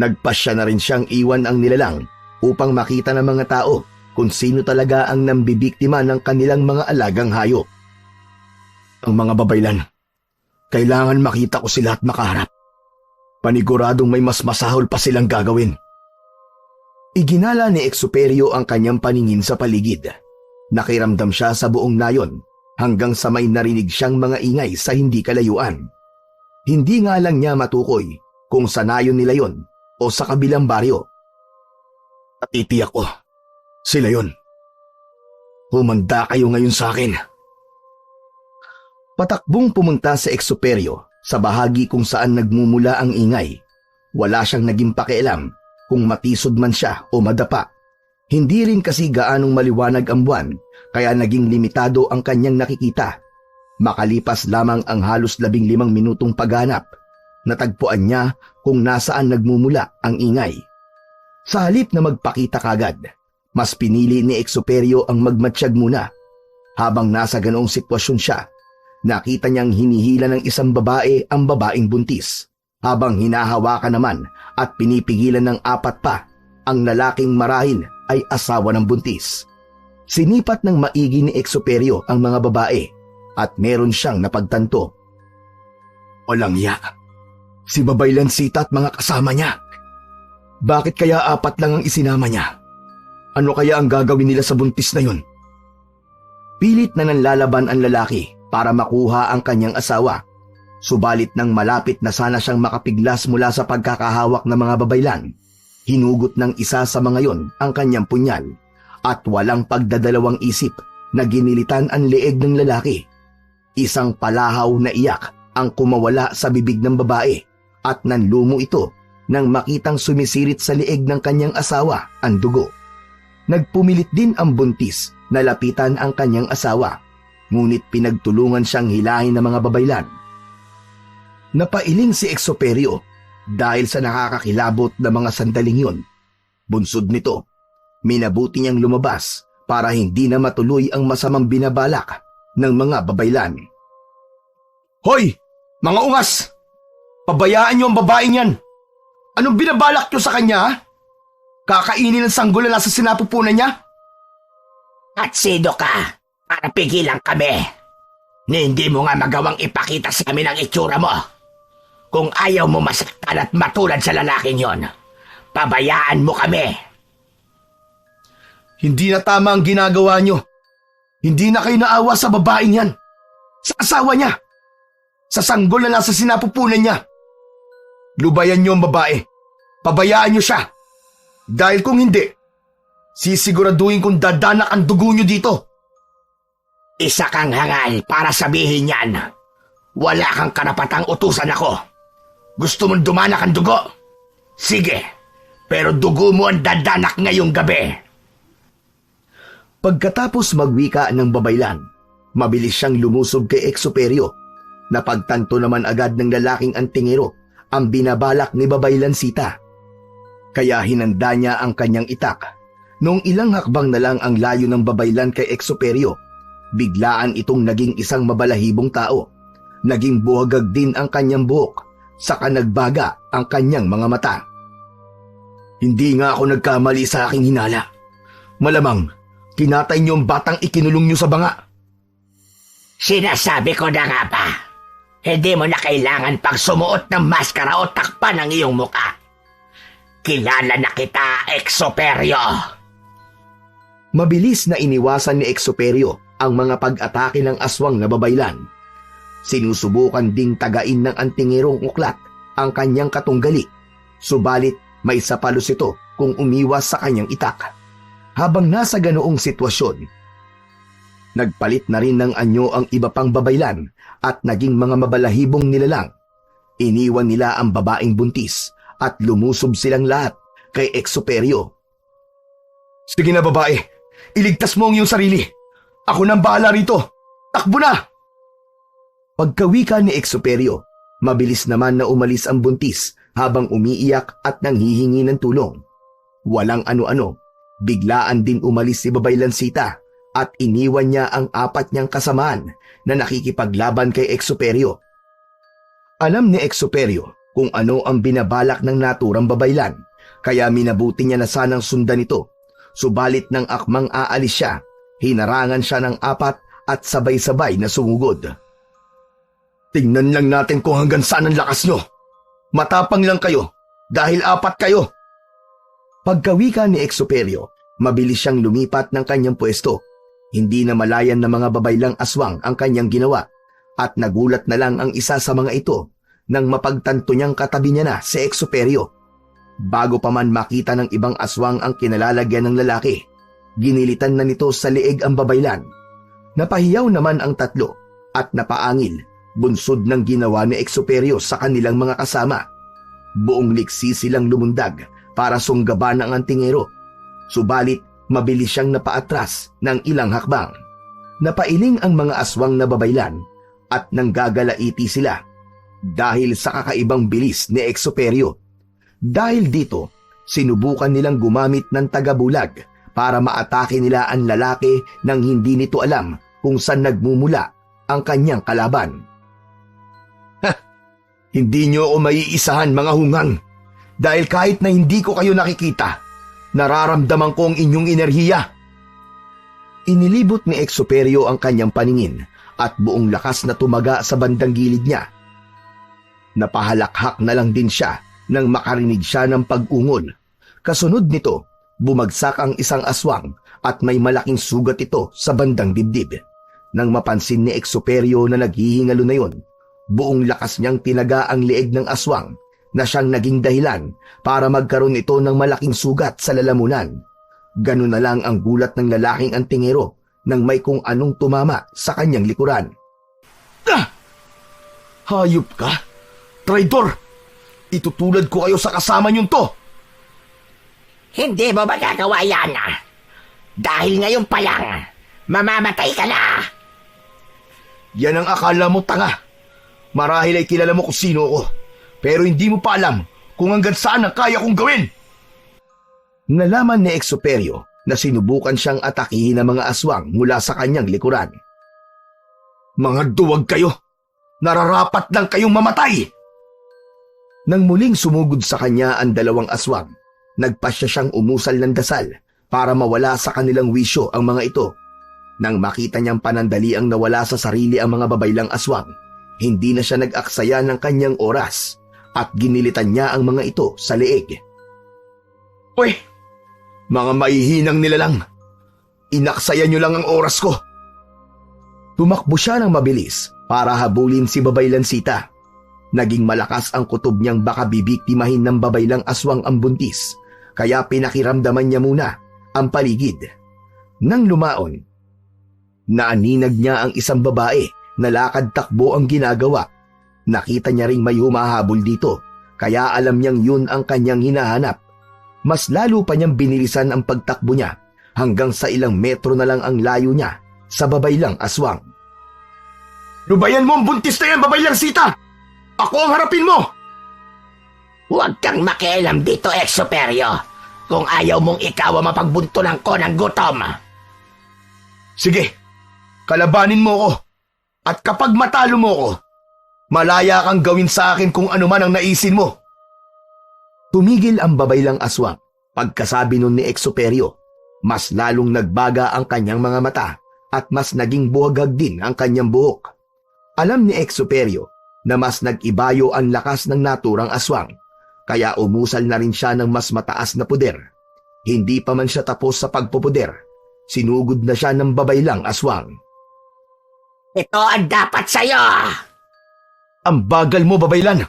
Nagpasya na rin siyang iwan ang nilalang upang makita ng mga tao kung sino talaga ang nambibiktima ng kanilang mga alagang hayop. Ang mga babaylan, kailangan makita ko sila at makaharap. Paniguradong may mas masahol pa silang gagawin. Iginala ni Exuperio ang kanyang paningin sa paligid. Nakiramdam siya sa buong nayon hanggang sa may narinig siyang mga ingay sa hindi kalayuan. Hindi nga lang niya matukoy kung sa nayon nila yon o sa kabilang baryo. At itiyak ko, sila yon. Humanda kayo ngayon sa akin. Patakbong pumunta sa Exuperio sa bahagi kung saan nagmumula ang ingay. Wala siyang naging pakialam kung matisod man siya o madapa. Hindi rin kasi gaanong maliwanag ang buwan kaya naging limitado ang kanyang nakikita. Makalipas lamang ang halos 15 minutong paghanap, natagpuan niya kung nasaan nagmumula ang ingay. Sa halip na magpakita kagad, mas pinili ni Exuperio ang magmatsyag muna. Habang nasa ganoong sitwasyon siya, nakita niyang hinihila ng isang babae ang babaeng buntis, habang hinahawakan naman at pinipigilan ng 4 pa ang lalaking marahil ay asawa ng buntis. Sinipat ng maigi ni Exuperio ang mga babae at meron siyang napagtanto. Walang ya. Si Babaylan Sita at mga kasama niya. Bakit kaya 4 lang ang isinama niya? Ano kaya ang gagawin nila sa buntis na yun? Pilit na nanlalaban ang lalaki para makuha ang kanyang asawa. Subalit nang malapit na sana siyang makapiglas mula sa pagkakahawak ng mga babaylan, hinugot ng isa sa mga yon ang kanyang punyal at walang pagdadalawang isip na ginilitan ang leeg ng lalaki. Isang palahaw na iyak ang kumawala sa bibig ng babae at nanlumo ito nang makitang sumisirit sa leeg ng kanyang asawa ang dugo. Nagpumilit din ang buntis na lapitan ang kanyang asawa, ngunit pinagtulungan siyang hilahin ng mga babaylan. Napailing si Exuperio dahil sa nakakakilabot na mga sandaling yun. Bunsod nito, minabuti niyang lumabas para hindi na matuloy ang masamang binabalak ng mga babaylan. Hoy! Mga ungas! Pabayaan niyo ang babaeng yan! Anong binabalak niyo sa kanya, ha? Kakainin ng sanggol na nasa sinapupunan niya? At sino ka para pigilan kami? Hindi mo nga magawang ipakita sa amin ang itsura mo. Kung ayaw mo masaktan at matulad sa lalaking yon, pabayaan mo kami. Hindi na tama ang ginagawa niyo. Hindi na kayo naawa sa babaeng yan. Sa asawa niya. Sa sanggol na nasa sinapupunan niya. Lubayan niyo ang babae. Pabayaan niyo siya. Dahil kung hindi, sisiguraduhin kong dadanak ang dugo niyo dito. Isa kang hangal para sabihin yan. Wala kang karapatang utusan ako. Gusto mong dumanak ang dugo? Sige, pero dugo mo ang dadanak ngayong gabi. Pagkatapos magwika ng babaylan, mabilis siyang lumusob kay Exuperio. Napagtanto naman agad ng lalaking antingero ang binabalak ni Babaylan Sita. Kaya hinanda niya ang kanyang itak. Noong ilang hakbang na lang ang layo ng babaylan kay Exuperio, biglaan itong naging isang mabalahibong tao. Naging buhagag din ang kanyang buhok, saka nagbaga ang kanyang mga mata. Hindi nga ako nagkamali sa aking hinala. Malamang, kinatay niyo ang batang ikinulong niyo sa banga. Sinasabi ko na nga ba, hindi mo na kailangan pang sumuot ng maskara o takpan ang iyong muka. Kilala na kita, Exuperio. Mabilis na iniwasan ni Exoperio ang mga pag-atake ng aswang na babaylan. Sinusubukan ding tagain ng antingerong uklat ang kanyang katunggali, subalit may sapalos ito kung umiwas sa kanyang itak. Habang nasa ganoong sitwasyon, nagpalit na rin ng anyo ang iba pang babaylan at naging mga mabalahibong nilalang. Iniwan nila ang babaeng buntis at lumusob silang lahat kay Exoperio. "Sige na babae, iligtas mo ang iyong sarili. Ako nang bahala rito. Takbo na!" Pagkawika ni Exoperio, mabilis naman na umalis ang buntis habang umiiyak at nanghihingi ng tulong. Walang ano-ano, biglaan din umalis si Babaylan Sita at iniwan niya ang 4 niyang kasamaan na nakikipaglaban kay Exoperio. Alam ni Exoperio kung ano ang binabalak ng naturang babaylan, kaya minabuti niya na sanang sundan ito. Subalit nang akmang aalis siya, hinarangan siya ng 4 at sabay-sabay na sumugod. "Tingnan lang natin kung hanggang saan ang lakas nyo. Matapang lang kayo dahil 4 kayo." Pagkawika ni Exoperio, mabilis siyang lumipat ng kanyang pwesto. Hindi na malayan ng mga babaylang aswang ang kanyang ginawa at nagulat na lang ang isa sa mga ito nang mapagtanto niyang katabi niya na si Exoperio. Bago pa man makita ng ibang aswang ang kinalalagyan ng lalaki, ginilitan na nito sa leeg ang babaylan. Napahiyaw naman ang 3 at napaangil, bunsod ng ginawa ni Exoperio sa kanilang mga kasama. Buong liksi silang lumundag para sunggaban ang antingero. Subalit, mabilis siyang napaatras ng ilang hakbang. Napailing ang mga aswang na babaylan at nanggagalaiti sila dahil sa kakaibang bilis ni Exoperio. Dahil dito, sinubukan nilang gumamit ng tagabulag para maatake nila ang lalaki nang hindi nito alam kung saan nagmumula ang kanyang kalaban. Hindi nyo ako maiisahan mga hungang, dahil kahit na hindi ko kayo nakikita, nararamdaman ko ang inyong enerhiya. Inilibot ni Exoperio ang kanyang paningin at buong lakas na tumaga sa bandang gilid niya. Napahalakhak na lang din siya nang makarinig siya ng pag-ungol. Kasunod nito, bumagsak ang isang aswang at may malaking sugat ito sa bandang dibdib. Nang mapansin ni Exoperio na naghihingalo na yon, buong lakas niyang tinaga ang leeg ng aswang na siyang naging dahilan para magkaroon ito ng malaking sugat sa lalamunan. Ganun na lang ang gulat ng lalaking antingero nang may kung anong tumama sa kanyang likuran. "Ah! Hayop ka! Traidor! Itutulad ko kayo sa kasama niyong to!" Hindi mo magagawa yan. Dahil ngayon pa lang, mamamatay ka na. Yan ang akala mo, tanga. Marahil ay kilala mo kung sino ko, pero hindi mo pa alam kung hanggang saan ang kaya kong gawin. Nalaman ni Exoperio na sinubukan siyang atakihin ng mga aswang mula sa kanyang likuran. "Mga duwag kayo! Nararapat lang kayong mamatay!" Nang muling sumugod sa kanya ang 2 aswang, nagpasya siyang umusal ng dasal para mawala sa kanilang wisyo ang mga ito. Nang makita niyang panandali ang nawala sa sarili ang mga babaylang aswang, hindi na siya nag-aksaya ng kanyang oras at ginilitan niya ang mga ito sa leeg. "Uy! Mga maihinang nilalang! Inaksaya niyo lang ang oras ko!" Tumakbo siya ng mabilis para habulin si Babaylan Sita. Naging malakas ang kutob niyang baka bibiktimahin ng babaylang aswang ang buntis, kaya pinakiramdaman niya muna ang paligid. Nang lumaon, naaninag niya ang isang babae na lakad-takbo ang ginagawa. Nakita niya ring may humahabol dito, kaya alam niyang yun ang kanyang hinahanap. Mas lalo pa niyang binilisan ang pagtakbo niya hanggang sa ilang metro na lang ang layo niya sa babaylang aswang. "Lubayan mo ang buntis na yan, Babaylang Sita! Ako ang harapin mo!" Huwag kang makialam dito, Exoperio, kung ayaw mong ikaw ang mapagbuntunan ko ng gutom. "Sige, kalabanin mo ko. At kapag matalo mo ko, malaya kang gawin sa akin kung ano man ang naisin mo." Tumigil ang babaylang aswang. Pagkasabi nun ni Exoperio, mas lalong nagbaga ang kanyang mga mata at mas naging buhagag din ang kanyang buhok. Alam ni Exoperio na mas nag-ibayo ang lakas ng naturang aswang, kaya umusal na rin siya ng mas mataas na poder. Hindi pa man siya tapos sa pagpupuder, Sinugod na siya ng babaylang aswang. Ito ang dapat sa'yo! Ang bagal mo, babaylan.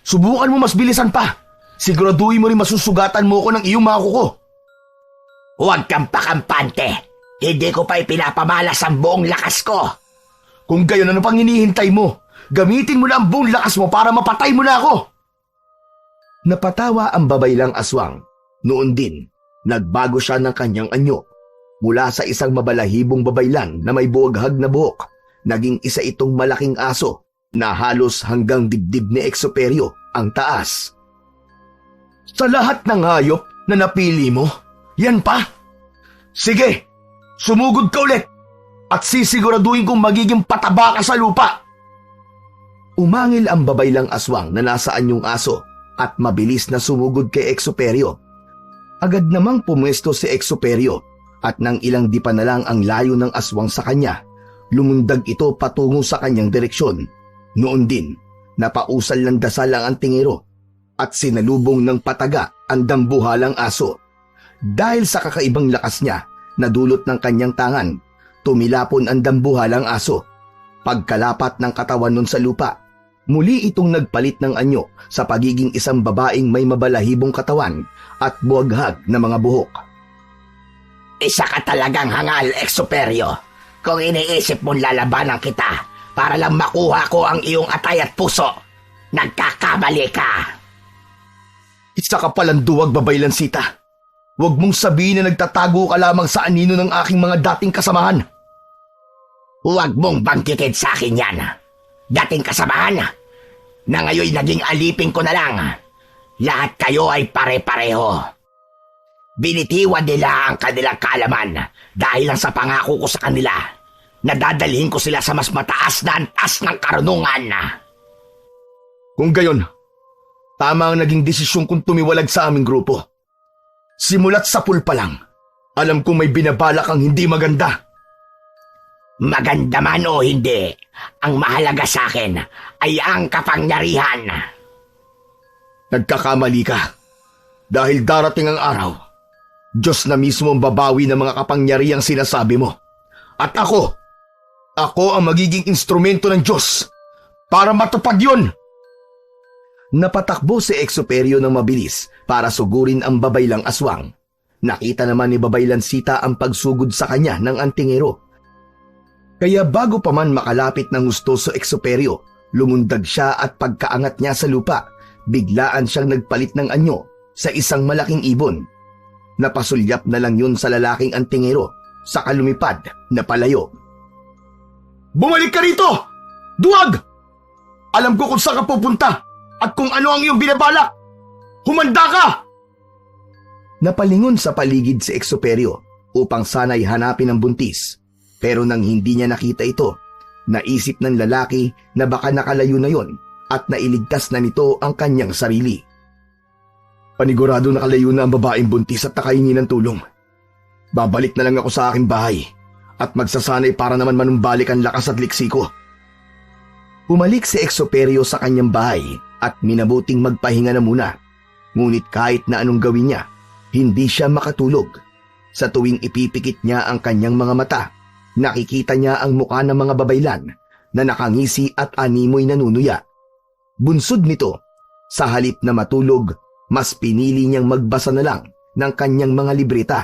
Subukan mo mas bilisan pa. Siguraduhin mo rin masusugatan mo ko ng iyong mga kuko. Huwag kang pakampante. Hindi ko pa ipinapamalas ang buong lakas ko. Kung gayon, ano pang hinihintay mo? Gamitin mo na ang buong lakas mo para mapatay mo na ako. Napatawa ang babaylang aswang. Noon din, nagbago siya ng kanyang anyo. Mula sa isang mabalahibong babaylan na may buwaghag na buhok, naging isa itong malaking aso na halos hanggang dibdib ni Exoperio ang taas. Sa lahat ng hayop na napili mo, yan pa? Sige, sumugod ka ulit at sisiguraduhin kong magiging pataba ka sa lupa. Umangil ang babaylang aswang na nasa anyong aso at mabilis na sumugod kay Exoperio. Agad namang pumwesto si Exoperio at nang ilang dipa na lang ang layo ng aswang sa kanya, lumundag ito patungo sa kanyang direksyon. Noon din, napausal ng dasal ang antingero at sinalubong ng pataga ang dambuhalang aso. Dahil sa kakaibang lakas niya, nadulot ng kanyang tangan, tumilapon ang dambuhalang aso. Pagkalapat ng katawan nun sa lupa, muli itong nagpalit ng anyo sa pagiging isang babaeng may mabalahibong katawan at buwaghag na mga buhok. Isa ka talagang hangal, Exoperio. Kung iniisip mong lalabanan kita para lang makuha ko ang iyong atay at puso, nagkakamali ka. Isa ka palang duwag, babaylansita. Huwag mong sabihin na nagtatago ka lamang sa anino ng aking mga dating kasamahan. Huwag mong bangkitin sa akin yan. Dating kasamahan na ngayon naging alipin ko na lang. Lahat kayo ay pare-pareho. Binitiwan nila ang kanilang kaalaman dahil lang sa pangako ko sa kanila na dadalhin ko sila sa mas mataas na antas ng karunungan. Kung gayon, tama ang naging desisyon kong tumiwalag sa aming grupo. Simulat sa pool pa lang, alam kong may binabalak kang hindi maganda. Maganda man o hindi, ang mahalaga sa akin ay ang kapangyarihan. Nagkakamali ka. Dahil darating ang araw, Diyos na mismo ang babawi ng mga kapangyarihang sinasabi mo. At ako ang magiging instrumento ng Diyos para matupad yun. Napatakbo si Exoperio ng mabilis para sugurin ang babaylang aswang. Nakita naman ni Babaylansita ang pagsugod sa kanya ng antingero. Kaya bago pa man makalapit ng gusto sa Exoperio, lumundag siya at pagkaangat niya sa lupa, biglaan siyang nagpalit ng anyo sa isang malaking ibon. Napasulyap na lang yun sa lalaking antingero, saka lumipad na palayo. Bumalik ka rito! Duwag! Alam ko kung saan ka pupunta at kung ano ang iyong binabalak. Humanda ka! Napalingon sa paligid si Exoperio upang sana'y hanapin ang buntis. Pero nang hindi niya nakita ito, naisip ng lalaki na baka nakalayo na yon at nailigtas na nito ang kanyang sarili. Panigurado nakalayo na ang babaeng buntis at nakahingi ng tulong. Babalik na lang ako sa aking bahay at magsasanay para naman manumbalik ang lakas at liksi ko. Umalik si Exoperio sa kanyang bahay at minabuting magpahinga na muna. Ngunit kahit na anong gawin niya, hindi siya makatulog. Sa tuwing ipipikit niya ang kanyang mga mata, nakikita niya ang mukha ng mga babaylan na nakangisi at animoy nanunuya. Bunsod nito, sa halip na matulog, mas pinili niyang magbasa na lang ng kanyang mga libreta.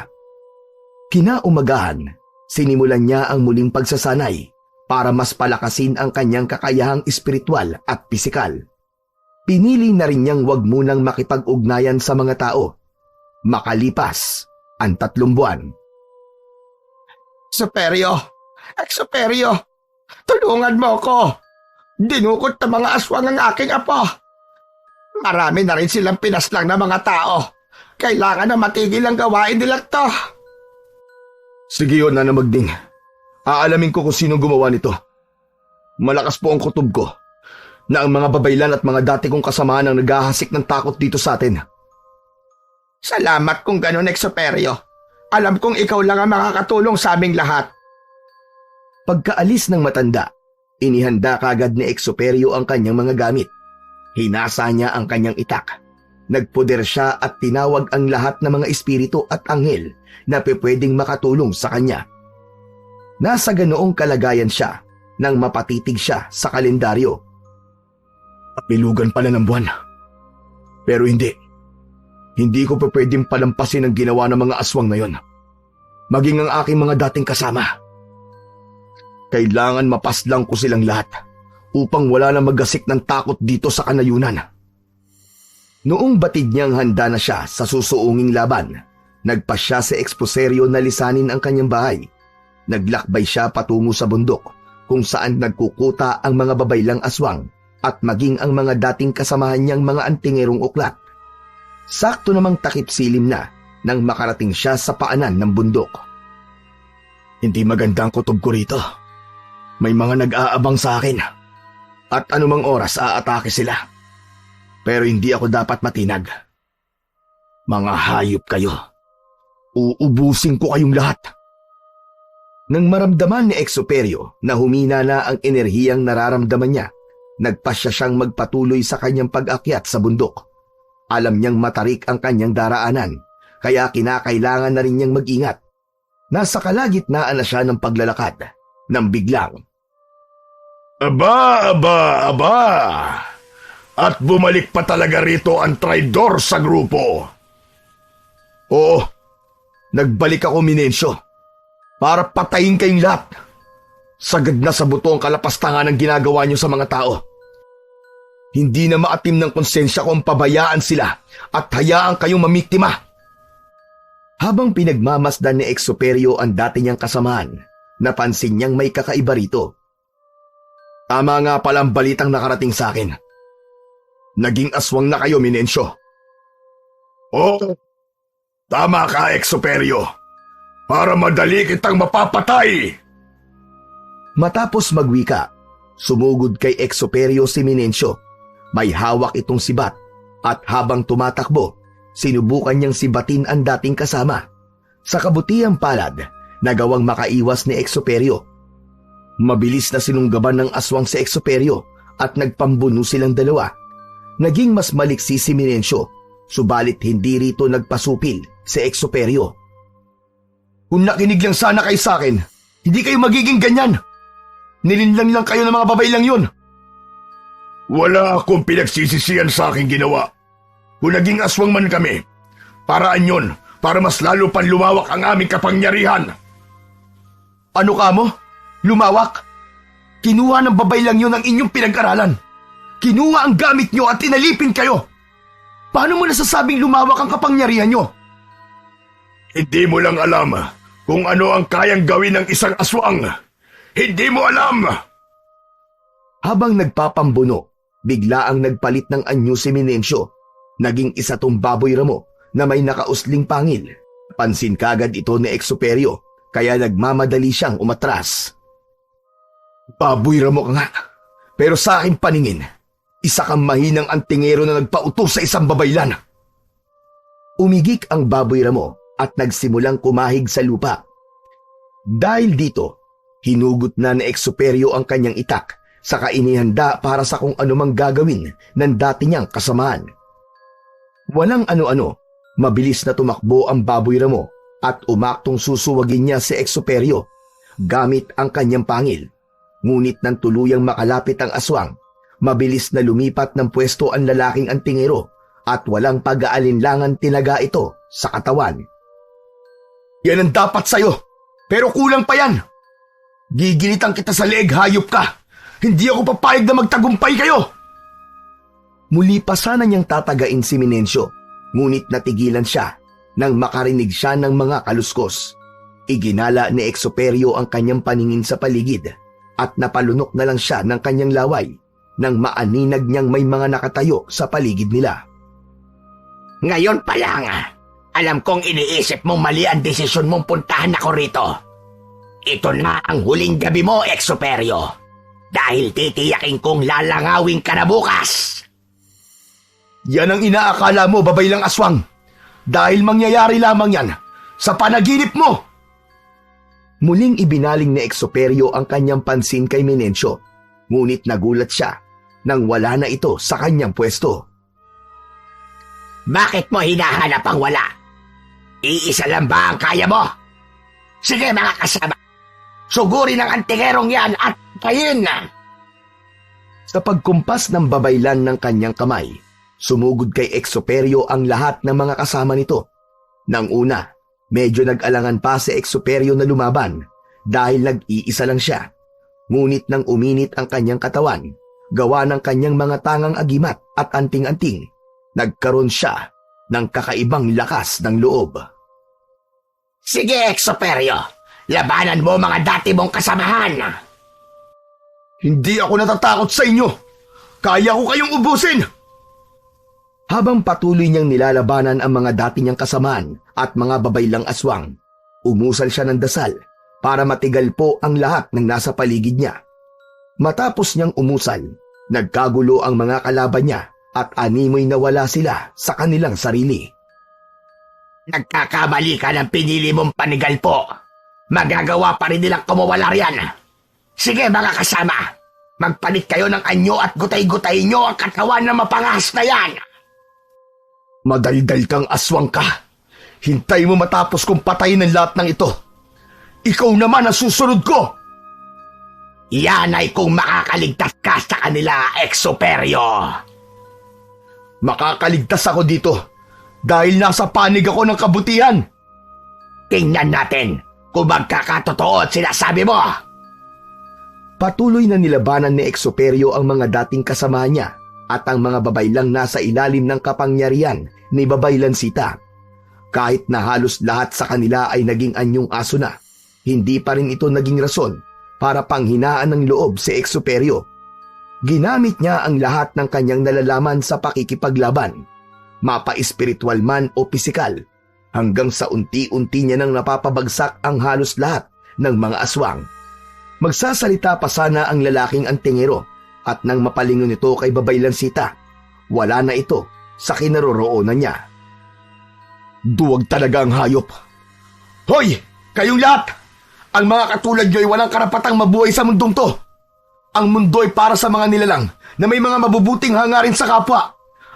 Kinaumagahan, sinimulan niya ang muling pagsasanay para mas palakasin ang kanyang kakayahang espiritual at pisikal. Pinili na rin niyang wag munang makipag-ugnayan sa mga tao. Makalipas ang 3 buwan. Exoperio, tulungan mo ko. Dinukot ng mga aswang ang aking apo. Marami na rin silang pinaslang na mga tao. Kailangan na matigil ang gawain nila to. Sige yun, Nana Magding. Aalamin ko kung sino gumawa nito. Malakas po ang kutob ko na ang mga babaylan at mga dati kong kasamahan ang naghahasik ng takot dito sa atin. Salamat kung ganun, Exoperio. Alam kong ikaw lang ang makakatulong sa aming lahat. Pagkaalis ng matanda, inihanda kagad ni Exoperio ang kanyang mga gamit. Hinasa niya ang kanyang itak. Nagpoder siya at tinawag ang lahat ng mga espiritu at anghel na pwedeng makatulong sa kanya. Nasa ganoong kalagayan siya nang mapatitig siya sa kalendaryo. Pilugan pala ng buwan. Pero hindi. Hindi ko pa pwedeng palampasin ang ginawa ng mga aswang na yon. Maging ang aking mga dating kasama. Kailangan mapaslang ko silang lahat upang wala na magasik ng takot dito sa kanayunan. Noong batid niyang handa na siya sa susuunging laban, nagpa siya sa eksposeryo na lisanin ang kanyang bahay. Naglakbay siya patungo sa bundok kung saan nagkukuta ang mga babaylang aswang at maging ang mga dating kasamahan niyang mga antingerong uklat. Sakto namang takip silim na nang makarating siya sa paanan ng bundok. Hindi maganda ang kutob ko rito. May mga nag-aabang sa akin. At anumang oras aatake sila. Pero hindi ako dapat matinag. Mga hayop kayo. Uubusin ko kayong lahat. Nang maramdaman ni Exuperio na humina na ang enerhiyang nararamdaman niya, nagpasya siyang magpatuloy sa kanyang pag-akyat sa bundok. Alam niyang matarik ang kanyang daraanan, kaya kinakailangan na rin niyang mag-ingat. Nasa kalagitnaan na siya ng paglalakad, nang biglang, Aba! At bumalik pa talaga rito ang traidor sa grupo. Oo, nagbalik ako, Minencio, para patayin kayong lahat. Sagad na sa buto ang kalapastangan ng ginagawa niyo sa mga tao. Hindi na maatim ng konsensya ko ang pabayaan sila at hayaan kayong mamiktima. Habang pinagmamasdan ni Exuperio ang dati niyang kasamahan, napansin niyang may kakaiba rito. Tama nga pala ang balitang nakarating sa akin. Naging aswang na kayo, Minencio. Oh, tama ka, Exuperio. Para madali kitang mapapatay. Matapos magwika, sumugod kay Exuperio si Minencio. May hawak itong sibat at habang tumatakbo, sinubukan niyang sibatin ang dating kasama. Sa kabutihang palad, nagawang makaiwas ni Exuperio. Mabilis na sinunggaban ng aswang si Exuperio at nagpambuno silang dalawa. Naging mas maliksi si Minencio, subalit hindi rito nagpasupil si Exuperio. Kung nakinig lang sana kayo sa akin, hindi kayo magiging ganyan. Nilinlang lang kayo ng mga babay lang yun. Wala akong pinagsisisihan sa aking ginawa. Kung naging aswang man kami, paraan yun para mas lalo pang lumawak ang aming kapangyarihan. Ano ka mo? Lumawak? Kinuha ng babay lang yun ang inyong pinag-aralan. Kinuha ang gamit nyo at inalipin kayo. Paano mo nasasabing lumawak ang kapangyarihan nyo? Hindi mo lang alam kung ano ang kayang gawin ng isang aswang. Hindi mo alam! Habang nagpapambuno, bigla ang nagpalit ng anyo si Minencio. Naging isa tong baboy ramo na may nakausling pangil. Pansin kagad ito ni Exuperio, kaya nagmamadali siyang umatras. Baboy ramo ka nga, pero sa aking paningin, isa kang mahinang antingero na nagpautos sa isang babaylan. Umigik ang baboy ramo at nagsimulang kumahig sa lupa. Dahil dito, hinugot na ni Exuperio ang kanyang itak, saka inihanda para sa kung anumang gagawin ng dati niyang kasamaan. Walang ano-ano, mabilis na tumakbo ang baboy ramo at umaktong susuwagin niya si Exuperio gamit ang kanyang pangil. Ngunit nang tuluyang makalapit ang aswang, mabilis na lumipat ng pwesto ang lalaking antingero at walang pag-aalinlangan tinaga ito sa katawan. Yan ang dapat sa'yo, pero kulang pa yan. Gigilitan kita sa leeg, hayop ka. Hindi ako papayag na magtagumpay kayo. Muli pa sana niyang tatagain si Minencio, ngunit natigilan siya nang makarinig siya ng mga kaluskos. Iginala ni Exuperio ang kanyang paningin sa paligid at napalunok na lang siya ng kanyang laway nang maaninag niyang may mga nakatayo sa paligid nila. Ngayon pa lang, alam kong iniisip mong mali ang desisyon mong puntahan ako rito. Ito na ang huling gabi mo, Exuperio. Dahil titiyakin kong lalangawin ka na bukas. Yan ang inaakala mo, babaylang aswang. Dahil mangyayari lamang yan sa panaginip mo. Muling ibinaling ni Exuperio ang kanyang pansin kay Minencio, ngunit nagulat siya nang wala na ito sa kanyang pwesto. Bakit mo hinahanap ang wala? Iisa lang ba ang kaya mo? Sige mga kasama, sugurin ang antingerong yan at payin na. Sa pagkumpas ng babaylan ng kanyang kamay, sumugod kay Exoperio ang lahat ng mga kasama nito. Nang una, medyo nag-alangan pa si Exoperio na lumaban dahil nag-iisa lang siya. Ngunit nang uminit ang kanyang katawan, gawa ng kanyang mga tangang agimat at anting-anting, nagkaroon siya ng kakaibang lakas ng loob. Sige Exoperio, labanan mo mga dati mong kasamahan. Hindi ako natatakot sa inyo. Kaya ko kayong ubusin. Habang patuloy niyang nilalabanan ang mga dati niyang kasamaan at mga babaylang aswang, umusal siya ng dasal para matigal po ang lahat ng nasa paligid niya. Matapos niyang umusal, nagkagulo ang mga kalaban niya at animoy nawala sila sa kanilang sarili. Nagkakamali ka ng pinili mong panigalpo. Magagawa pa rin nilang kumawala riyan. Sige mga kasama, magpalit kayo ng anyo at gutay-gutay nyo ang katawan na mapangahas na yan. Madaldal kang aswang ka. Hintay mo matapos kong patayin ang lahat ng ito. Ikaw naman ang susunod ko. Yan ay kung makakaligtas ka sa kanila, Exoperio. Makakaligtas ako dito dahil nasa panig ako ng kabutihan. Tingnan natin kung magkakatotoo at sinasabi mo. Patuloy na nilabanan ni Exoperio ang mga dating kasama niya at ang mga babaylang nasa ilalim ng kapangyarihan ni Babaylan Sita. Kahit na halos lahat sa kanila ay naging anyong aso na, hindi pa rin ito naging rason para panghinaan ng loob si Exoperio. Ginamit niya ang lahat ng kanyang nalalaman sa pakikipaglaban, mapa-espiritual man o pisikal, hanggang sa unti-unti niya nang napapabagsak ang halos lahat ng mga aswang. Magsasalita pa sana ang lalaking antingero at nang mapalingon ito kay Babaylan Sita, wala na ito sa kinaroroonan niya. Duwag talaga ang hayop. Hoy! Kayong lahat! Ang mga katulad nyo ay walang karapatang mabuhay sa mundong to. Ang mundo ay para sa mga nilalang na may mga mabubuting hangarin sa kapwa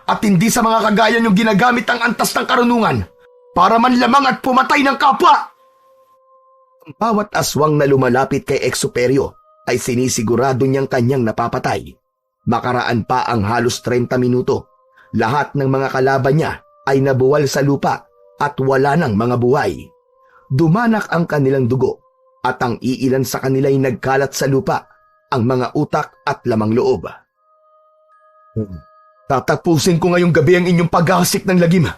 at hindi sa mga kagaya nyong ginagamit ang antas ng karunungan para manlamang at pumatay ng kapwa. Ang bawat aswang na lumalapit kay Exoperio ay sinisigurado niyang kanyang napapatay. Makaraan pa ang halos 30 minuto, lahat ng mga kalaban niya ay nabuwal sa lupa at wala ng mga buhay. Dumanak ang kanilang dugo at ang iilan sa kanila ay nagkalat sa lupa, ang mga utak at lamang loob. Tatapusin ko ngayong gabi ang inyong paghahasik ng lagim.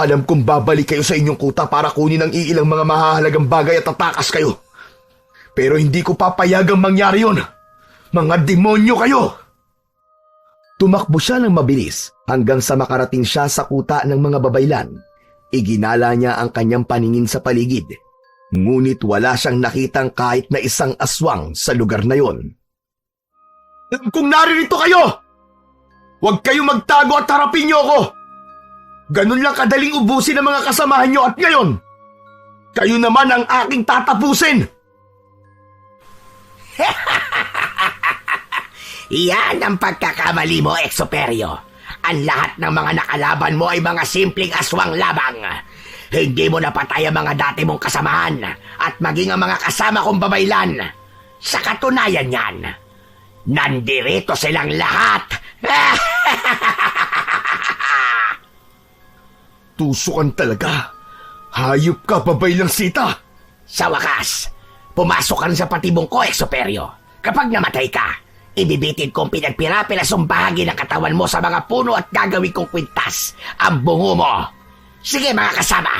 Alam kong babalik kayo sa inyong kuta para kunin ang iilang mga mahahalagang bagay at tatakas kayo. Pero hindi ko papayagang mangyari yon. Mga demonyo kayo! Tumakbo siya ng mabilis hanggang sa makarating siya sa kuta ng mga babaylan. Iginala niya ang kanyang paningin sa paligid. Ngunit wala siyang nakitang kahit na isang aswang sa lugar na yon. Kung naririto kayo! Huwag kayong magtago at harapin niyo ako! Ganun lang kadaling ubusin ang mga kasamahan niyo at ngayon! Kayo naman ang aking tatapusin! Yan ang pagkakamali mo, Exoperio. Ang lahat ng mga nakalaban mo ay mga simpleng aswang labang. Hindi mo napatay ang mga dati mong kasamahan at maging ang mga kasama kong babaylan. Sa katunayan yan, nandirito silang lahat. Tusukan talaga. Hayop ka, Babaylang Sita. Sa wakas, pumasok ka rin sa patibong ko, Exoperio. Kapag namatay ka, ibibitin kong pinagpira-pirasong bahagi ng katawan mo sa mga puno at gagawin kong kwintas ang bungo mo. Sige mga kasama,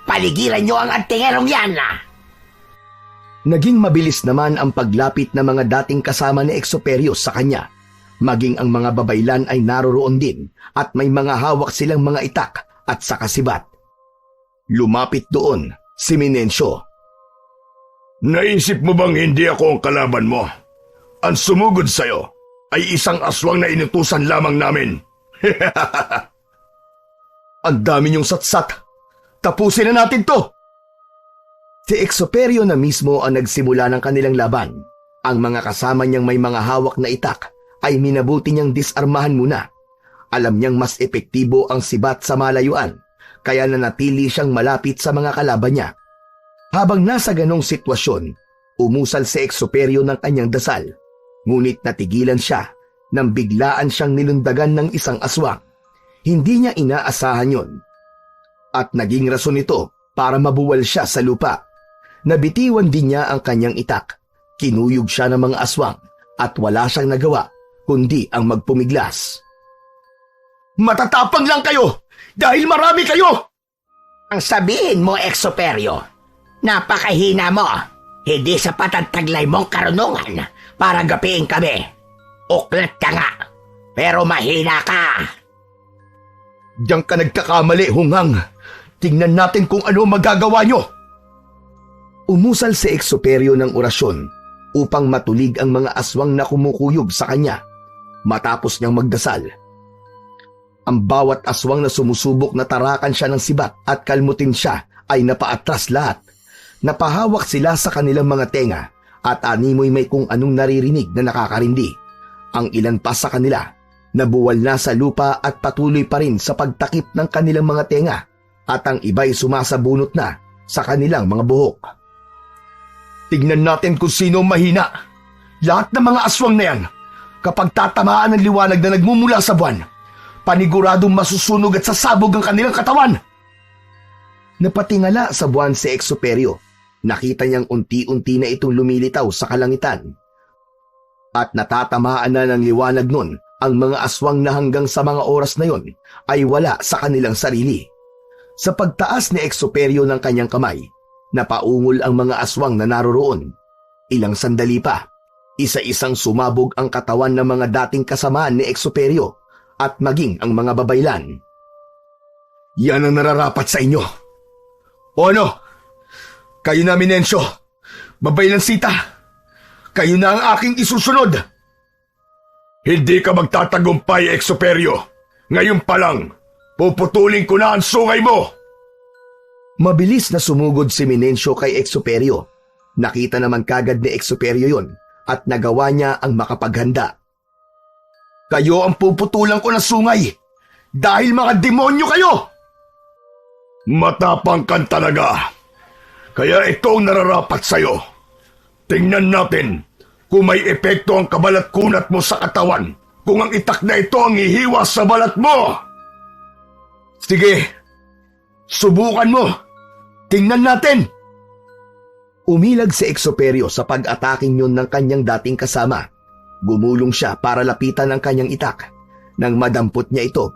paligiran nyo ang antingerong yan. Naging mabilis naman ang paglapit ng mga dating kasama ni Exoperio sa kanya. Maging ang mga babaylan ay naroroon din at may mga hawak silang mga itak at sakasibat. Lumapit doon si Minencio. Naisip mo bang hindi ako ang kalaban mo? Ang sumugod sa'yo ay isang aswang na inutusan lamang namin. Ang dami niyong satsat. Tapusin na natin to! Si Exoperio na mismo ang nagsimula ng kanilang laban. Ang mga kasama niyang may mga hawak na itak ay minabuti niyang disarmahan muna. Alam niyang mas epektibo ang sibat sa malayuan, kaya nanatili siyang malapit sa mga kalaban niya. Habang nasa ganong sitwasyon, umusal si Exoperio ng kanyang dasal, ngunit natigilan siya nang biglaan siyang nilundagan ng isang aswang. Hindi niya inaasahan yon. At naging rason ito para mabuwal siya sa lupa. Nabitiwan din niya ang kanyang itak. Kinuyog siya ng mga aswang at wala siyang nagawa kundi ang magpumiglas. Matatapang lang kayo dahil marami kayo! Ang sabihin mo, Exoperio, napakahina mo. Hindi sapat ang taglay mong karunungan para gapiin kami. Uklat ka nga, pero mahina ka. Diyan ka nagkakamali, Hungang. Tingnan natin kung ano magagawa nyo. Umusal si Exoperio ng orasyon upang matulig ang mga aswang na kumukuyog sa kanya. Matapos niyang magdasal, ang bawat aswang na sumusubok na tarakan siya ng sibat at kalmutin siya ay napaatras lahat. Napahawak sila sa kanilang mga tenga at animoy may kung anong naririnig na nakakarindi. Ang ilan pa sa kanila nabuwal na sa lupa at patuloy pa rin sa pagtakip ng kanilang mga tenga at ang iba'y sumasabunot na sa kanilang mga buhok. Tignan natin kung sino mahina. Lahat ng mga aswang na yan, kapag tatamaan ng liwanag na nagmumula sa buwan, paniguradong masusunog at sasabog ang kanilang katawan. Napatingala sa buwan si Exoperio. Nakita niyang unti-unti na itong lumilitaw sa kalangitan. At natatamaan na ng liwanag nun ang mga aswang na hanggang sa mga oras na yon ay wala sa kanilang sarili. Sa pagtaas ni Exoperio ng kanyang kamay, napaungol ang mga aswang na naroroon. Ilang sandali pa, isa-isang sumabog ang katawan ng mga dating kasamaan ni Exoperio at maging ang mga babaylan. Yan ang nararapat sa inyo. O ano? Kayo na, Minencio. Babaylan Sita. Kayo na ang aking isusunod. Hindi ka magtatagumpay, Exoperio. Ngayon pa lang, puputulin ko na ang sungay mo. Mabilis na sumugod si Minencio kay Exoperio. Nakita naman kagad ni Exoperio yon at nagawa niya ang makapaghanda. Kayo ang puputulan ko ng sungay dahil mga demonyo kayo! Matapang kan talaga. Kaya ito ang nararapat sa'yo. Tingnan natin kung may epekto ang kabalat-kunat mo sa katawan kung ang itak na ito ang ihiwas sa balat mo. Sige, subukan mo. Tingnan natin. Umilag si Exoperio sa pag-ataking yun ng kanyang dating kasama. Gumulong siya para lapitan ang kanyang itak. Nang madampot niya ito,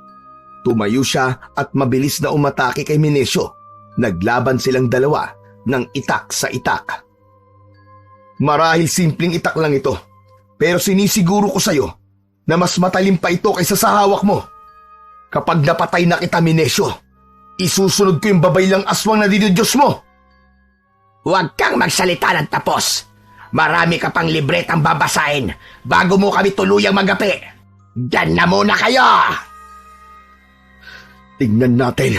tumayo siya at mabilis na umatake kay Minencio. Naglaban silang dalawa ng itak sa itak. Marahil simpleng itak lang ito, pero sinisiguro ko sa'yo na mas matalim pa ito kaysa sa hawak mo. Kapag napatay na kita, Minencio, isusunod ko yung babaylang aswang na dinidiyos mo. Huwag kang magsalita ng tapos. Marami ka pang libretang babasahin bago mo kami tuluyang magapi. Diyan na muna kayo! Tingnan natin.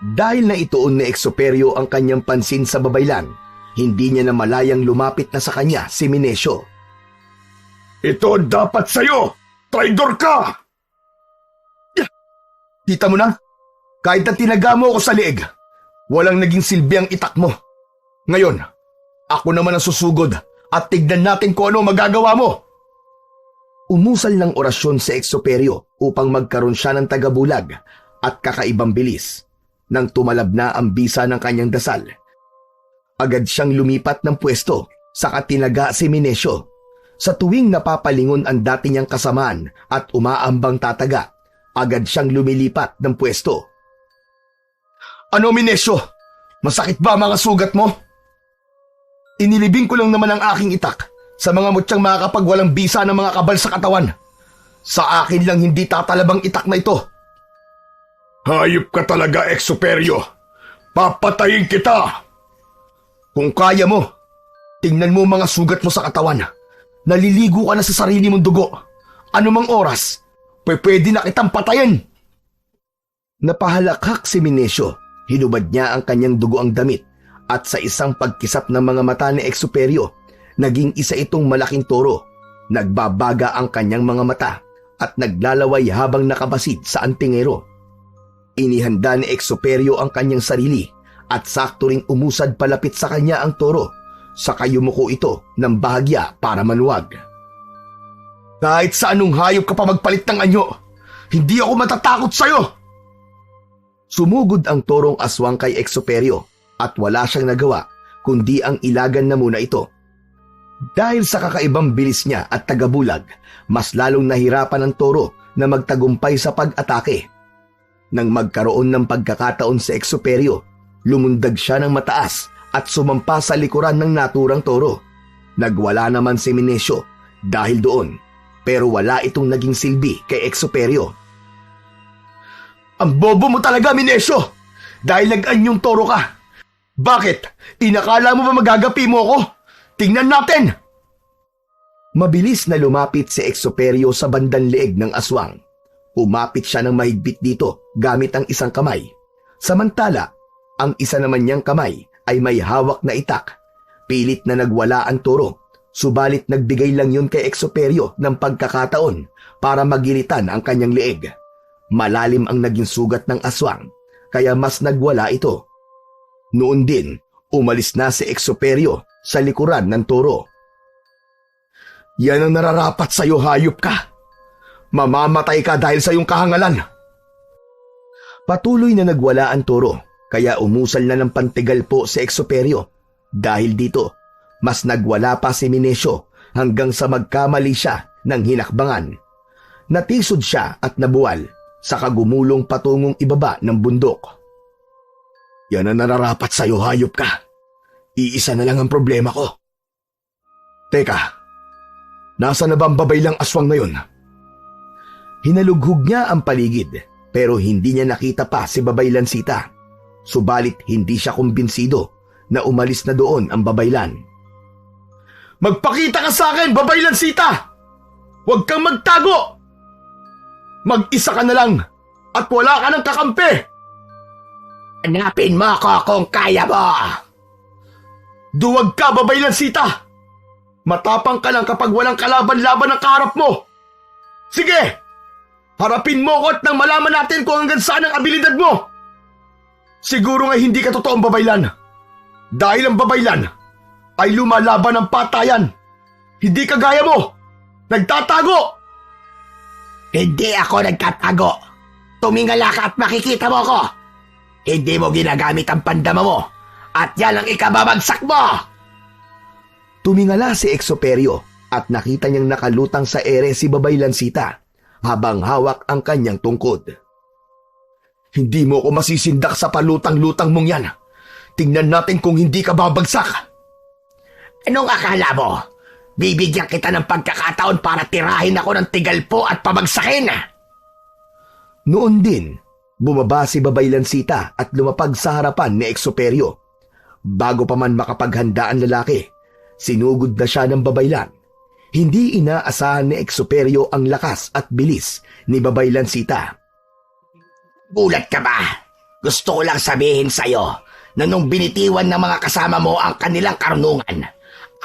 Dahil na ituon ni Exoperio ang kanyang pansin sa babaylan, hindi niya na malayang lumapit na sa kanya si Minencio. Ito dapat sa'yo! Traidor ka! Kita mo na? Kahit na tinaga mo ako sa liig, walang naging silbi ang itak mo. Ngayon, ako naman ang susugod at tignan natin kung ano magagawa mo. Umusal ng orasyon si Exoperio upang magkaroon siya ng tagabulag at kakaibang bilis. Nang tumalab na ang bisa ng kanyang dasal, agad siyang lumipat ng pwesto sa katinaga si Minencio. Sa tuwing napapalingon ang dati niyang kasamaan at umaambang tataga, agad siyang lumilipat ng pwesto. Ano, Minencio? Masakit ba mga sugat mo? Inilibing ko lang naman ang aking itak sa mga mutyang makakapagwalang bisa ng mga kabal sa katawan. Sa akin lang hindi tatalabang itak na ito. Hayop ka talaga, Exoperio. Papatayin kita! Kung kaya mo, tingnan mo mga sugat mo sa katawan. Naliligo ka na sa sarili mong dugo. Anumang oras, pwede na kitang patayin. Napahalakhak si Minencio. Hinubad niya ang kanyang dugoang damit at sa isang pagkisap ng mga mata ni Exoperio, naging isa itong malaking toro. Nagbabaga ang kanyang mga mata at naglalaway habang nakabasid sa antingero. Inihanda ni Exoperio ang kanyang sarili at sakto ring umusad palapit sa kanya ang toro, saka yumuko ito ng bahagya para manuwag. Kahit sa anong hayop ka pa magpalit ng anyo, hindi ako matatakot sa'yo! Sumugod ang torong aswang kay Exoperio at wala siyang nagawa kundi ang ilagan na muna ito. Dahil sa kakaibang bilis niya at tagabulag, mas lalong nahirapan ang toro na magtagumpay sa pag-atake. Nang magkaroon ng pagkakataon sa Exoperio, lumundag siya ng mataas at sumampa sa likuran ng naturang toro. Nagwala naman si Minesio dahil doon, pero wala itong naging silbi kay Exoperio. Ang bobo mo talaga, Minesio! Dahil nag-anyong toro ka! Bakit? Inakala mo ba magagapi mo ako? Tingnan natin! Mabilis na lumapit si Exoperio sa bandang leeg ng aswang. Umapit siya ng mahigpit dito gamit ang isang kamay. Samantala, ang isa naman niyang kamay ay may hawak na itak. Pilit na nagwala ang toro, subalit nagbigay lang yun kay Exoperio ng pagkakataon para magilitan ang kanyang leeg. Malalim ang naging sugat ng aswang, kaya mas nagwala ito. Noon din, umalis na si Exoperio sa likuran ng toro. Yan ang nararapat sa'yo, hayop ka! Mamamatay ka dahil sa iyong kahangalan! Patuloy na nagwala ang toro, kaya umusal na ng pantigal po si Exoperio. Dahil dito, mas nagwala pa si Minesio hanggang sa magkamali siya ng hinakbangan. Natisod siya at nabuwal, saka gumulong patungong ibaba ng bundok. Yan ang nararapat sa'yo, hayop ka. Iisa na lang ang problema ko. Teka, nasa na ba ang babaylang aswang na yun? Hinalughog niya ang paligid, pero hindi niya nakita pa si Babaylan Sita. Subalit hindi siya kumbinsido na umalis na doon ang babaylan. Magpakita ka sa akin, Babaylan Sita! Huwag kang magtago! Mag-isa ka na lang at wala ka ng kakampi! Hanapin mo ako kung kaya mo! Duwag ka, Babaylan Sita! Matapang ka lang kapag walang kalaban-laban ang kaharap mo! Sige! Harapin mo ko at nang malaman natin kung hanggang saan ang abilidad mo! Siguro nga hindi ka totoong babaylan. Dahil ang babaylan ay lumalaban ng patayan. Hindi kagaya mo! Nagtatago! Hindi ako nagtatago. Tumingala ka at makikita mo ako. Hindi mo ginagamit ang pandama mo at yan ang ikababagsak mo! Tumingala si Exoperio at nakita niyang nakalutang sa ere si Babaylan Sita habang hawak ang kanyang tungkod. Hindi mo ko masisindak sa palutang-lutang mong yan. Tingnan natin kung hindi ka babagsak. Anong akala mo? Bibigyan kita ng pagkakataon para tirahin ako ng tigalpo at pabagsakin. Noon din, bumaba si Babaylan Sita at lumapag sa harapan ni Exoperio. Bago pa man makapaghanda ang lalaki, sinugod na siya ng babaylan. Hindi inaasahan ni Exoperio ang lakas at bilis ni Babaylan Sita. Gulat ka ba? Gusto ko lang sabihin sa'yo na nung binitiwan ng mga kasama mo ang kanilang karunungan,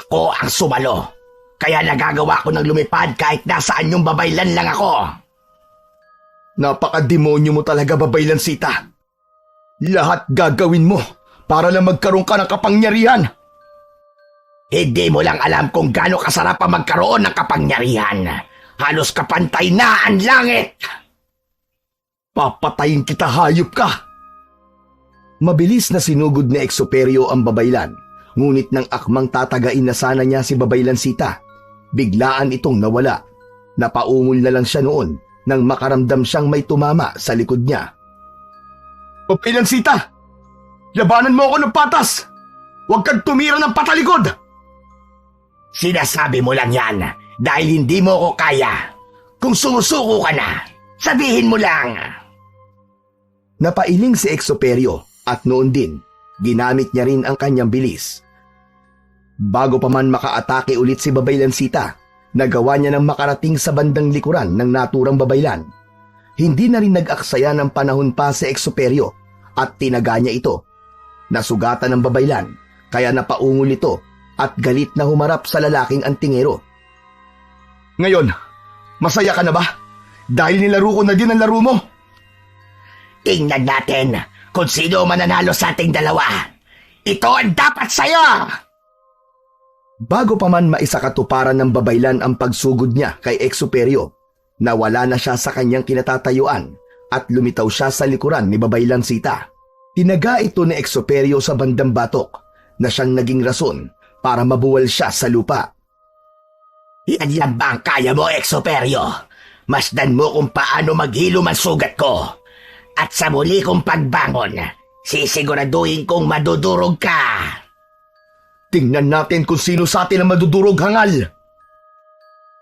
ako ang sumalo. Kaya nagagawa ko ng lumipad kahit nasaan yung babaylan lang ako. Napaka-demonyo mo talaga, Babaylan Sita. Lahat gagawin mo para lang magkaroon ka ng kapangyarihan. Hindi mo lang alam kung gaano kasarap ang magkaroon ng kapangyarihan. Halos kapantay na ang langit. Papatayin kita, hayop ka! Mabilis na sinugod ni Exoperio ang babaylan, ngunit nang akmang tatagain na sana niya si Babaylan Sita, biglaan itong nawala. Napaungol na lang siya noon nang makaramdam siyang may tumama sa likod niya. Babaylan Sita! Labanan mo ako ng patas! Huwag kang tumira ng patalikod! Sinasabi mo lang yan dahil hindi mo ko kaya. Kung sumusuko ka na, sabihin mo lang. Napailing si Exoperio at noon din, ginamit niya rin ang kanyang bilis. Bago pa man makaatake ulit si Babaylan Sita, nagawa niya ng makarating sa bandang likuran ng naturang babaylan. Hindi na rin nag-aksaya ng panahon pa si Exoperio at tinaga niya ito. Nasugatan ng babaylan, kaya napaungol ito at galit na humarap sa lalaking antingero. Ngayon, masaya ka na ba? dahil nilaro ko na din ang laro mo. Tingnan natin kung sino mananalo sa ating dalawa. Ito ang dapat sa'yo! Bago pa man maisakatuparan ng babaylan ang pagsugod niya kay Exuperio, nawala na siya sa kanyang kinatatayuan at lumitaw siya sa likuran ni Babaylan Sita. Tinaga ito ni Exuperio sa bandang batok na siyang naging rason para mabuwal siya sa lupa. Yan lang ba ang kaya mo, Exuperio? Masdan mo kung paano maghilom ang sugat ko. At sa muli kong pagbangon, sisiguraduhin kong madudurog ka. Tingnan natin kung sino sa atin ang madudurog, hangal!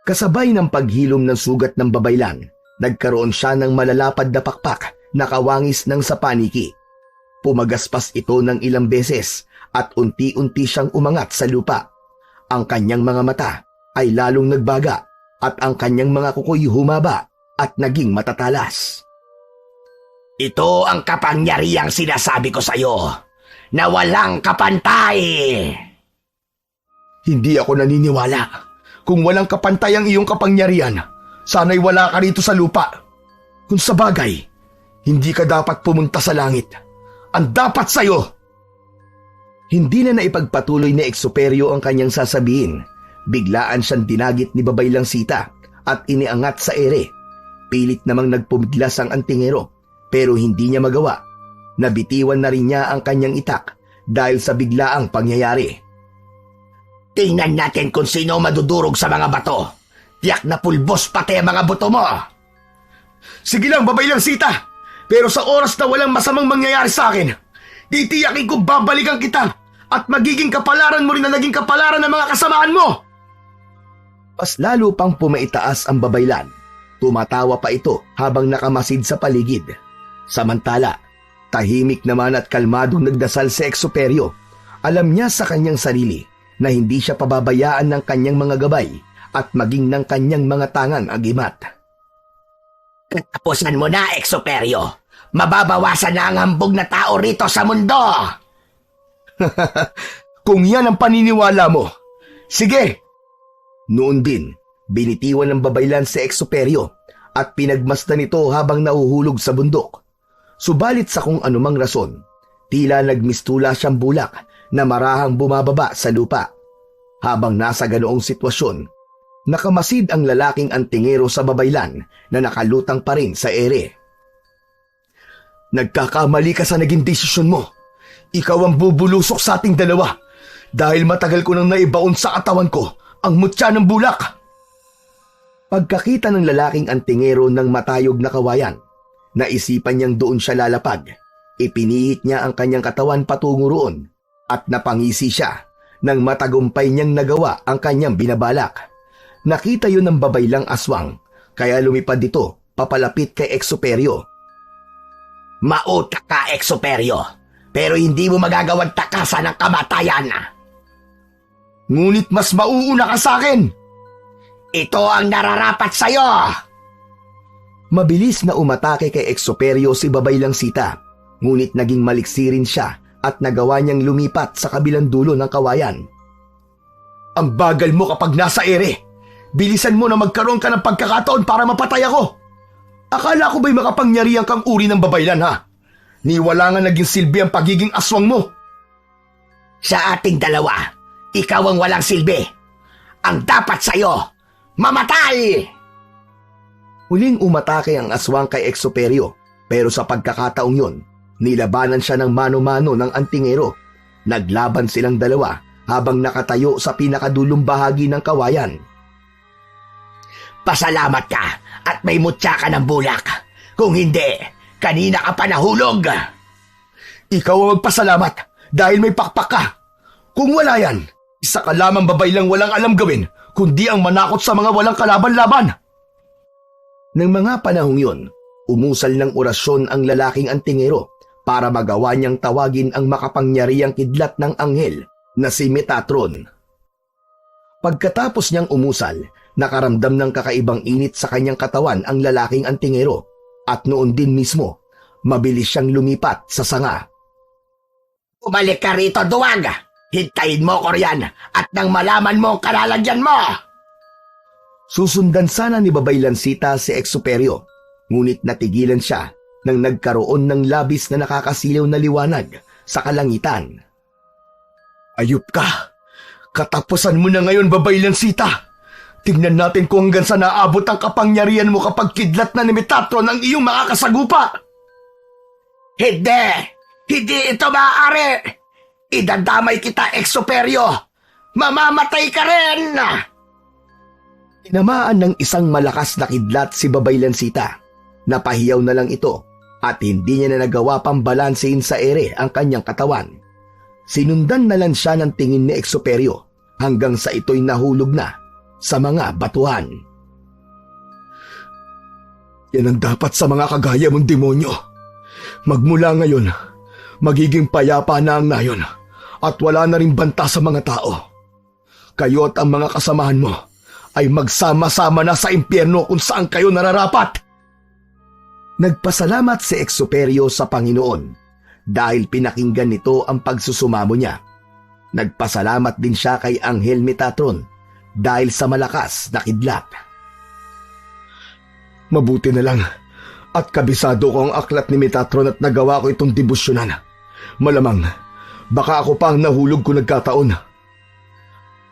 Kasabay ng paghilom ng sugat ng babaylan, nagkaroon siya ng malalapad na pakpak na kawangis ng sapaniki. Pumagaspas ito ng ilang beses at unti-unti siyang umangat sa lupa. Ang kanyang mga mata ay lalong nagbaga at ang kanyang mga kukoy humaba at naging matatalas. Ito ang kapangyarihang sinasabi ko sa'yo, na walang kapantay. Hindi ako naniniwala. Kung walang kapantay ang iyong kapangyarihan, sana'y wala ka rito sa lupa. Kung sa bagay, hindi ka dapat pumunta sa langit. Ang dapat sa'yo! Hindi na naipagpatuloy ni Exuperio ang kanyang sasabihin. Biglaan siyang dinagit ni Babaylang Sita at iniangat sa ere. Pilit namang nagpumiglas ang antingero, pero hindi niya magawa. Nabitiwan na rin niya ang kanyang itak dahil sa biglaang pangyayari. Tingnan natin kung sino madudurog sa mga bato. Tiyak na pulbos pati ang mga buto mo. Sige lang, Babaylang Sita! Pero sa oras na walang masamang mangyayari sa akin, titiyakin ko babalikan kita at magiging kapalaran mo rin na naging kapalaran ng mga kasamaan mo! Mas lalo pang pumaitaas ang babaylan. Tumatawa pa ito habang nakamasid sa paligid. Samantala, tahimik naman at kalmadong nagdasal si Exuperio. Alam niya sa kanyang sarili na hindi siya pababayaan ng kanyang mga gabay at maging ng kanyang mga tangang agimat. Katapusan mo na, Exuperio. Mababawasan na ang hambog na tao rito sa mundo. Kung yan ang paniniwala mo, sige! Noon din, binitiwan ng babaylan si Exuperio at pinagmasdan ito habang nahuhulog sa bundok. Subalit sa kung anumang rason, tila nagmistula siyang bulak na marahang bumababa sa lupa. Habang nasa ganoong sitwasyon, nakamasid ang lalaking antingero sa babaylan na nakalutang pa rin sa ere. Nagkakamali ka sa naging desisyon mo. Ikaw ang bubulusok sa ating dalawa dahil matagal ko nang naibaon sa katawan ko ang mutya ng bulak. Pagkakita ng lalaking antingero ng matayog na kawayan, naisipan niyang doon siya lalapag. Ipinihit niya ang kanyang katawan patungo roon at napangisi siya nang matagumpay niyang nagawa ang kanyang binabalak. Nakita yun ng babaylang aswang, kaya lumipad dito papalapit kay Exuperio. Mautak ka, Exuperio, pero hindi mo magagawang takasan ng kamatayan. Ngunit mas mauuna ka sa akin! Ito ang nararapat sa'yo! Mabilis na umatake kay Exuperio si Babaylang Sita, ngunit naging maliksi rin siya at nagawa niyang lumipat sa kabilang dulo ng kawayan. Ang bagal mo kapag nasa ere! Bilisan mo na magkaroon ka ng pagkakataon para mapatay ako! Akala ko ba'y makapangyarihan kang uri ng babaylan, ha? Ni wala nga naging silbi ang pagiging aswang mo! Sa ating dalawa, ikaw ang walang silbi. Ang dapat sa'yo, mamatay! Huling umatake ang aswang kay Exuperio, pero sa pagkakataong yun, nilabanan siya ng mano-mano ng antingero. Naglaban silang dalawa habang nakatayo sa pinakadulong bahagi ng kawayan. Pasalamat ka at may mutya ka ng bulak. Kung hindi, kanina ka pa nahulog. Ikaw ang magpasalamat dahil may pakpak ka. Kung wala yan, isa ka lamang babaylang walang alam gawin, kundi ang manakot sa mga walang kalaban-laban. Nang mga panahong yun, umusal ng orasyon ang lalaking antingero para magawa niyang tawagin ang makapangyarihang kidlat ng anghel na si Metatron. Pagkatapos niyang umusal, nakaramdam ng kakaibang init sa kanyang katawan ang lalaking antingero at noon din mismo, mabilis siyang lumipat sa sanga. Umalik ka rito, duwag! Hintayin mo ko riyan at nang malaman mo ang kalalagyan mo! Susundan sana ni Babay Lansita si Exuperio, ngunit natigilan siya nang nagkaroon ng labis na nakakasilaw na liwanag sa kalangitan. Ayup ka! Katapusan mo na ngayon, Babay Lansita! Tingnan natin kung hanggang sa naabot ang kapangyarihan mo kapag kidlat na ni Metatron ang iyong mga kasagupa! Hindi! Hindi ito maaari! Idadamay kita, Exuperio! Mamamatay ka rin! Tinamaan ng isang malakas na kidlat si Babay Lansita. Napahiyaw na lang ito at hindi niya na nagawa pang balansehin sa ere ang kanyang katawan. Sinundan na lang siya ng tingin ni Exuperio hanggang sa ito'y nahulog na sa mga batuhan. Yan ang dapat sa mga kagaya mong demonyo. Magmula ngayon, magiging payapa na ang nayon at wala na rin banta sa mga tao. Kayo at ang mga kasamahan mo ay magsama-sama na sa impyerno kung saan kayo nararapat. Nagpasalamat si Exuperio sa Panginoon dahil pinakinggan nito ang pagsusumamo niya. Nagpasalamat din siya kay Anghel Metatron dahil sa malakas na kidlat. Mabuti na lang at kabisado ko ang aklat ni Metatron at nagawa ko itong debosyonan. Malamang, baka ako pa ang nahulog kung nagkataon.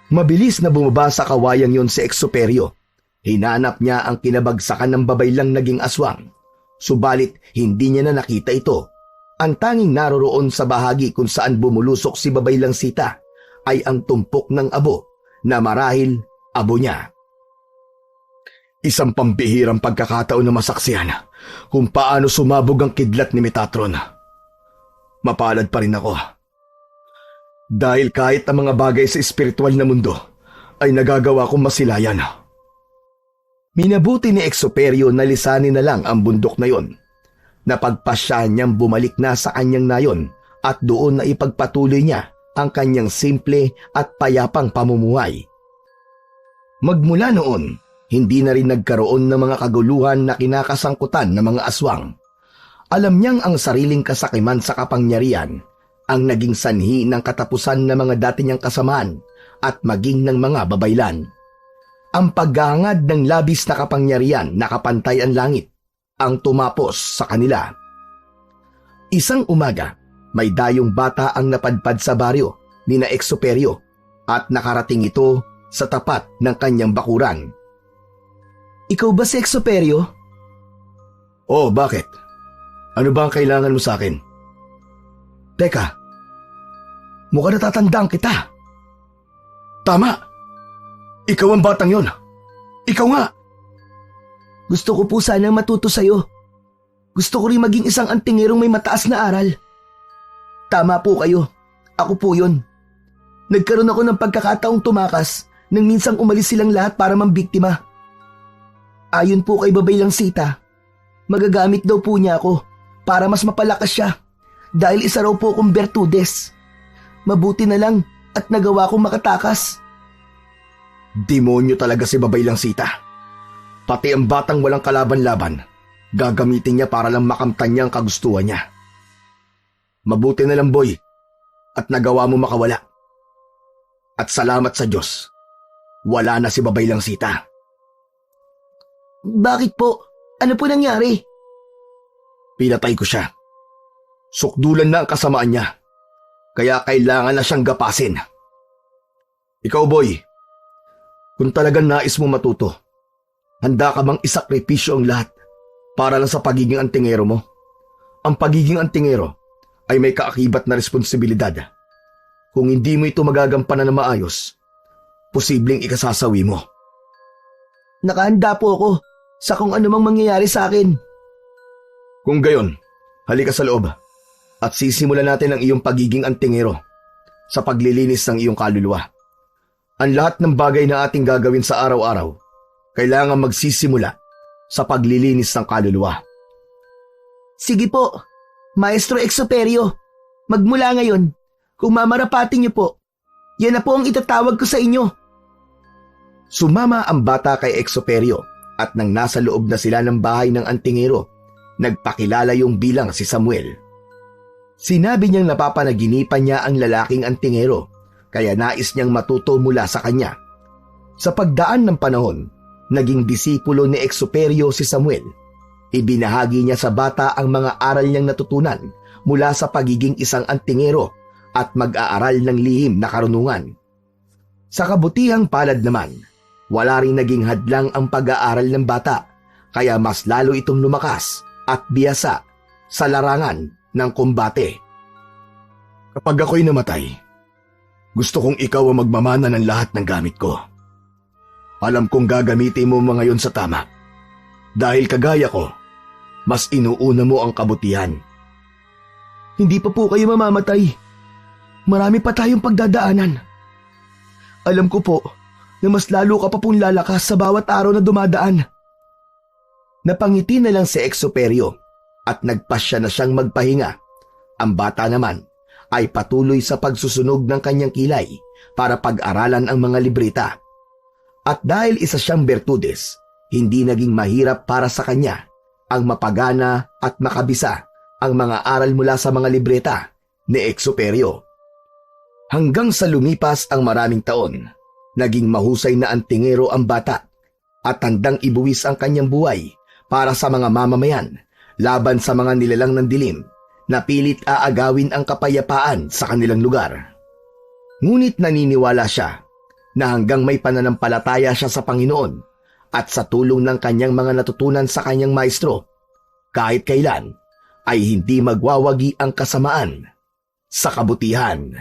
Mabilis na bumaba sa kawayang yon si Exuperio. Hinanap niya ang kinabagsakan ng babaylang naging aswang. Subalit hindi niya na nakita ito. Ang tanging naroroon sa bahagi kung saan bumulusok si Babay Lansita ay ang tumpok ng abo na marahil abo niya. Isang pambihirang pagkakataon na masaksihan kung paano sumabog ang kidlat ni Metatron. Mapalad pa rin ako. Dahil kahit ang mga bagay sa espiritual na mundo ay nagagawa kong masilayan. Minabuti ni Exuperio na lisanin na lang ang bundok na yon. Napagpasya niyang bumalik na sa kanyang nayon at doon na ipagpatuloy niya ang kanyang simple at payapang pamumuhay. Magmula noon, hindi na rin nagkaroon ng mga kaguluhan na kinakasangkutan ng mga aswang. Alam niyang ang sariling kasakiman sa kapangyarihan ang naging sanhi ng katapusan ng mga dati niyang kasamaan at maging ng mga babaylan. Ang paghahangad ng labis na kapangyarihan na kapantay ang langit ang tumapos sa kanila. Isang umaga, may dayong bata ang napadpad sa baryo ni na Exuperio at nakarating ito sa tapat ng kanyang bakuran. Ikaw ba si Exuperio? Oh, bakit? Ano ba ang kailangan mo sa akin? Teka, mukhang natatandaan kita. Tama! Ikaw ang batang yon. Ikaw nga! Gusto ko po sanang matuto sa'yo. Gusto ko rin maging isang antingerong may mataas na aral. Tama po kayo. Ako po yun. Nagkaroon ako ng pagkakataong tumakas nang minsang umalis silang lahat para mambiktima. Ayon po kay Babay Lansita, magagamit daw po niya ako para mas mapalakas siya dahil isa raw po akong bertudes. Mabuti na lang at nagawa kong makatakas. Demonyo talaga si Babay Lansita. Pati ang batang walang kalaban-laban, gagamitin niya para lang makamtan niya ang kagustuhan niya. Mabuti na lang, boy, at nagawa mo makawala. At salamat sa Diyos, wala na si Babay Lansita. Bakit po? Ano po nangyari? Pinatay ko siya. Sukdulan na ang kasamaan niya, kaya kailangan na siyang gapasin. Ikaw, boy, kung talagang nais mo matuto, handa ka bang isakripisyo ang lahat para lang sa pagiging antingero mo? Ang pagiging antingero ay may kaakibat na responsibilidad. Kung hindi mo ito magagampanan na maayos, posibleng ikasasawi mo. Nakahanda po ako sa kung anumang mangyayari sa akin. Kung gayon, halika sa loob at sisimulan natin ang iyong pagiging antingero sa paglilinis ng iyong kaluluwa. Ang lahat ng bagay na ating gagawin sa araw-araw kailangan magsisimula sa paglilinis ng kaluluwa. Sige po, Maestro Exuperio. Magmula ngayon, kung mamarapatin niyo po, yan na po ang itatawag ko sa inyo. Sumama ang bata kay Exuperio at nang nasa loob na sila ng bahay ng antingero, nagpakilala yung bilang si Samuel. Sinabi niyang napapanaginipan niya ang lalaking antingero, kaya nais niyang matuto mula sa kanya. Sa pagdaan ng panahon, naging disipulo ni Exuperio si Samuel. Ibinahagi niya sa bata ang mga aral niyang natutunan mula sa pagiging isang antingero at mag-aaral ng lihim na karunungan. Sa kabutihang palad naman, wala ring naging hadlang ang pag-aaral ng bata, kaya mas lalo itong lumakas at biyasa sa larangan ng kumbate. Kapag ako'y namatay, gusto kong ikaw ang magmamana ng lahat ng gamit ko. Alam kong gagamitin mo mga yon sa tama. Dahil kagaya ko, mas inuuna mo ang kabutihan. Hindi pa po kayo mamamatay. Marami pa tayong pagdadaanan. Alam ko po na mas lalo ka pa pong lalakas sa bawat araw na dumadaan. Napangiti na lang si Exuperio at nagpasya na siyang magpahinga. Ang bata naman ay patuloy sa pagsusunog ng kanyang kilay para pag-aralan ang mga libreta. At dahil isa siyang bertudes, hindi naging mahirap para sa kanya ang mapagana at makabisa ang mga aral mula sa mga libreta ni Exuperio. Hanggang sa lumipas ang maraming taon, naging mahusay na antingero ang bata at handang ibuwis ang kanyang buhay para sa mga mamamayan laban sa mga nilalang ng dilim na pilit aagawin ang kapayapaan sa kanilang lugar. Ngunit naniniwala siya na hanggang may pananampalataya siya sa Panginoon at sa tulong ng kanyang mga natutunan sa kanyang maestro, kahit kailan ay hindi magwawagi ang kasamaan sa kabutihan.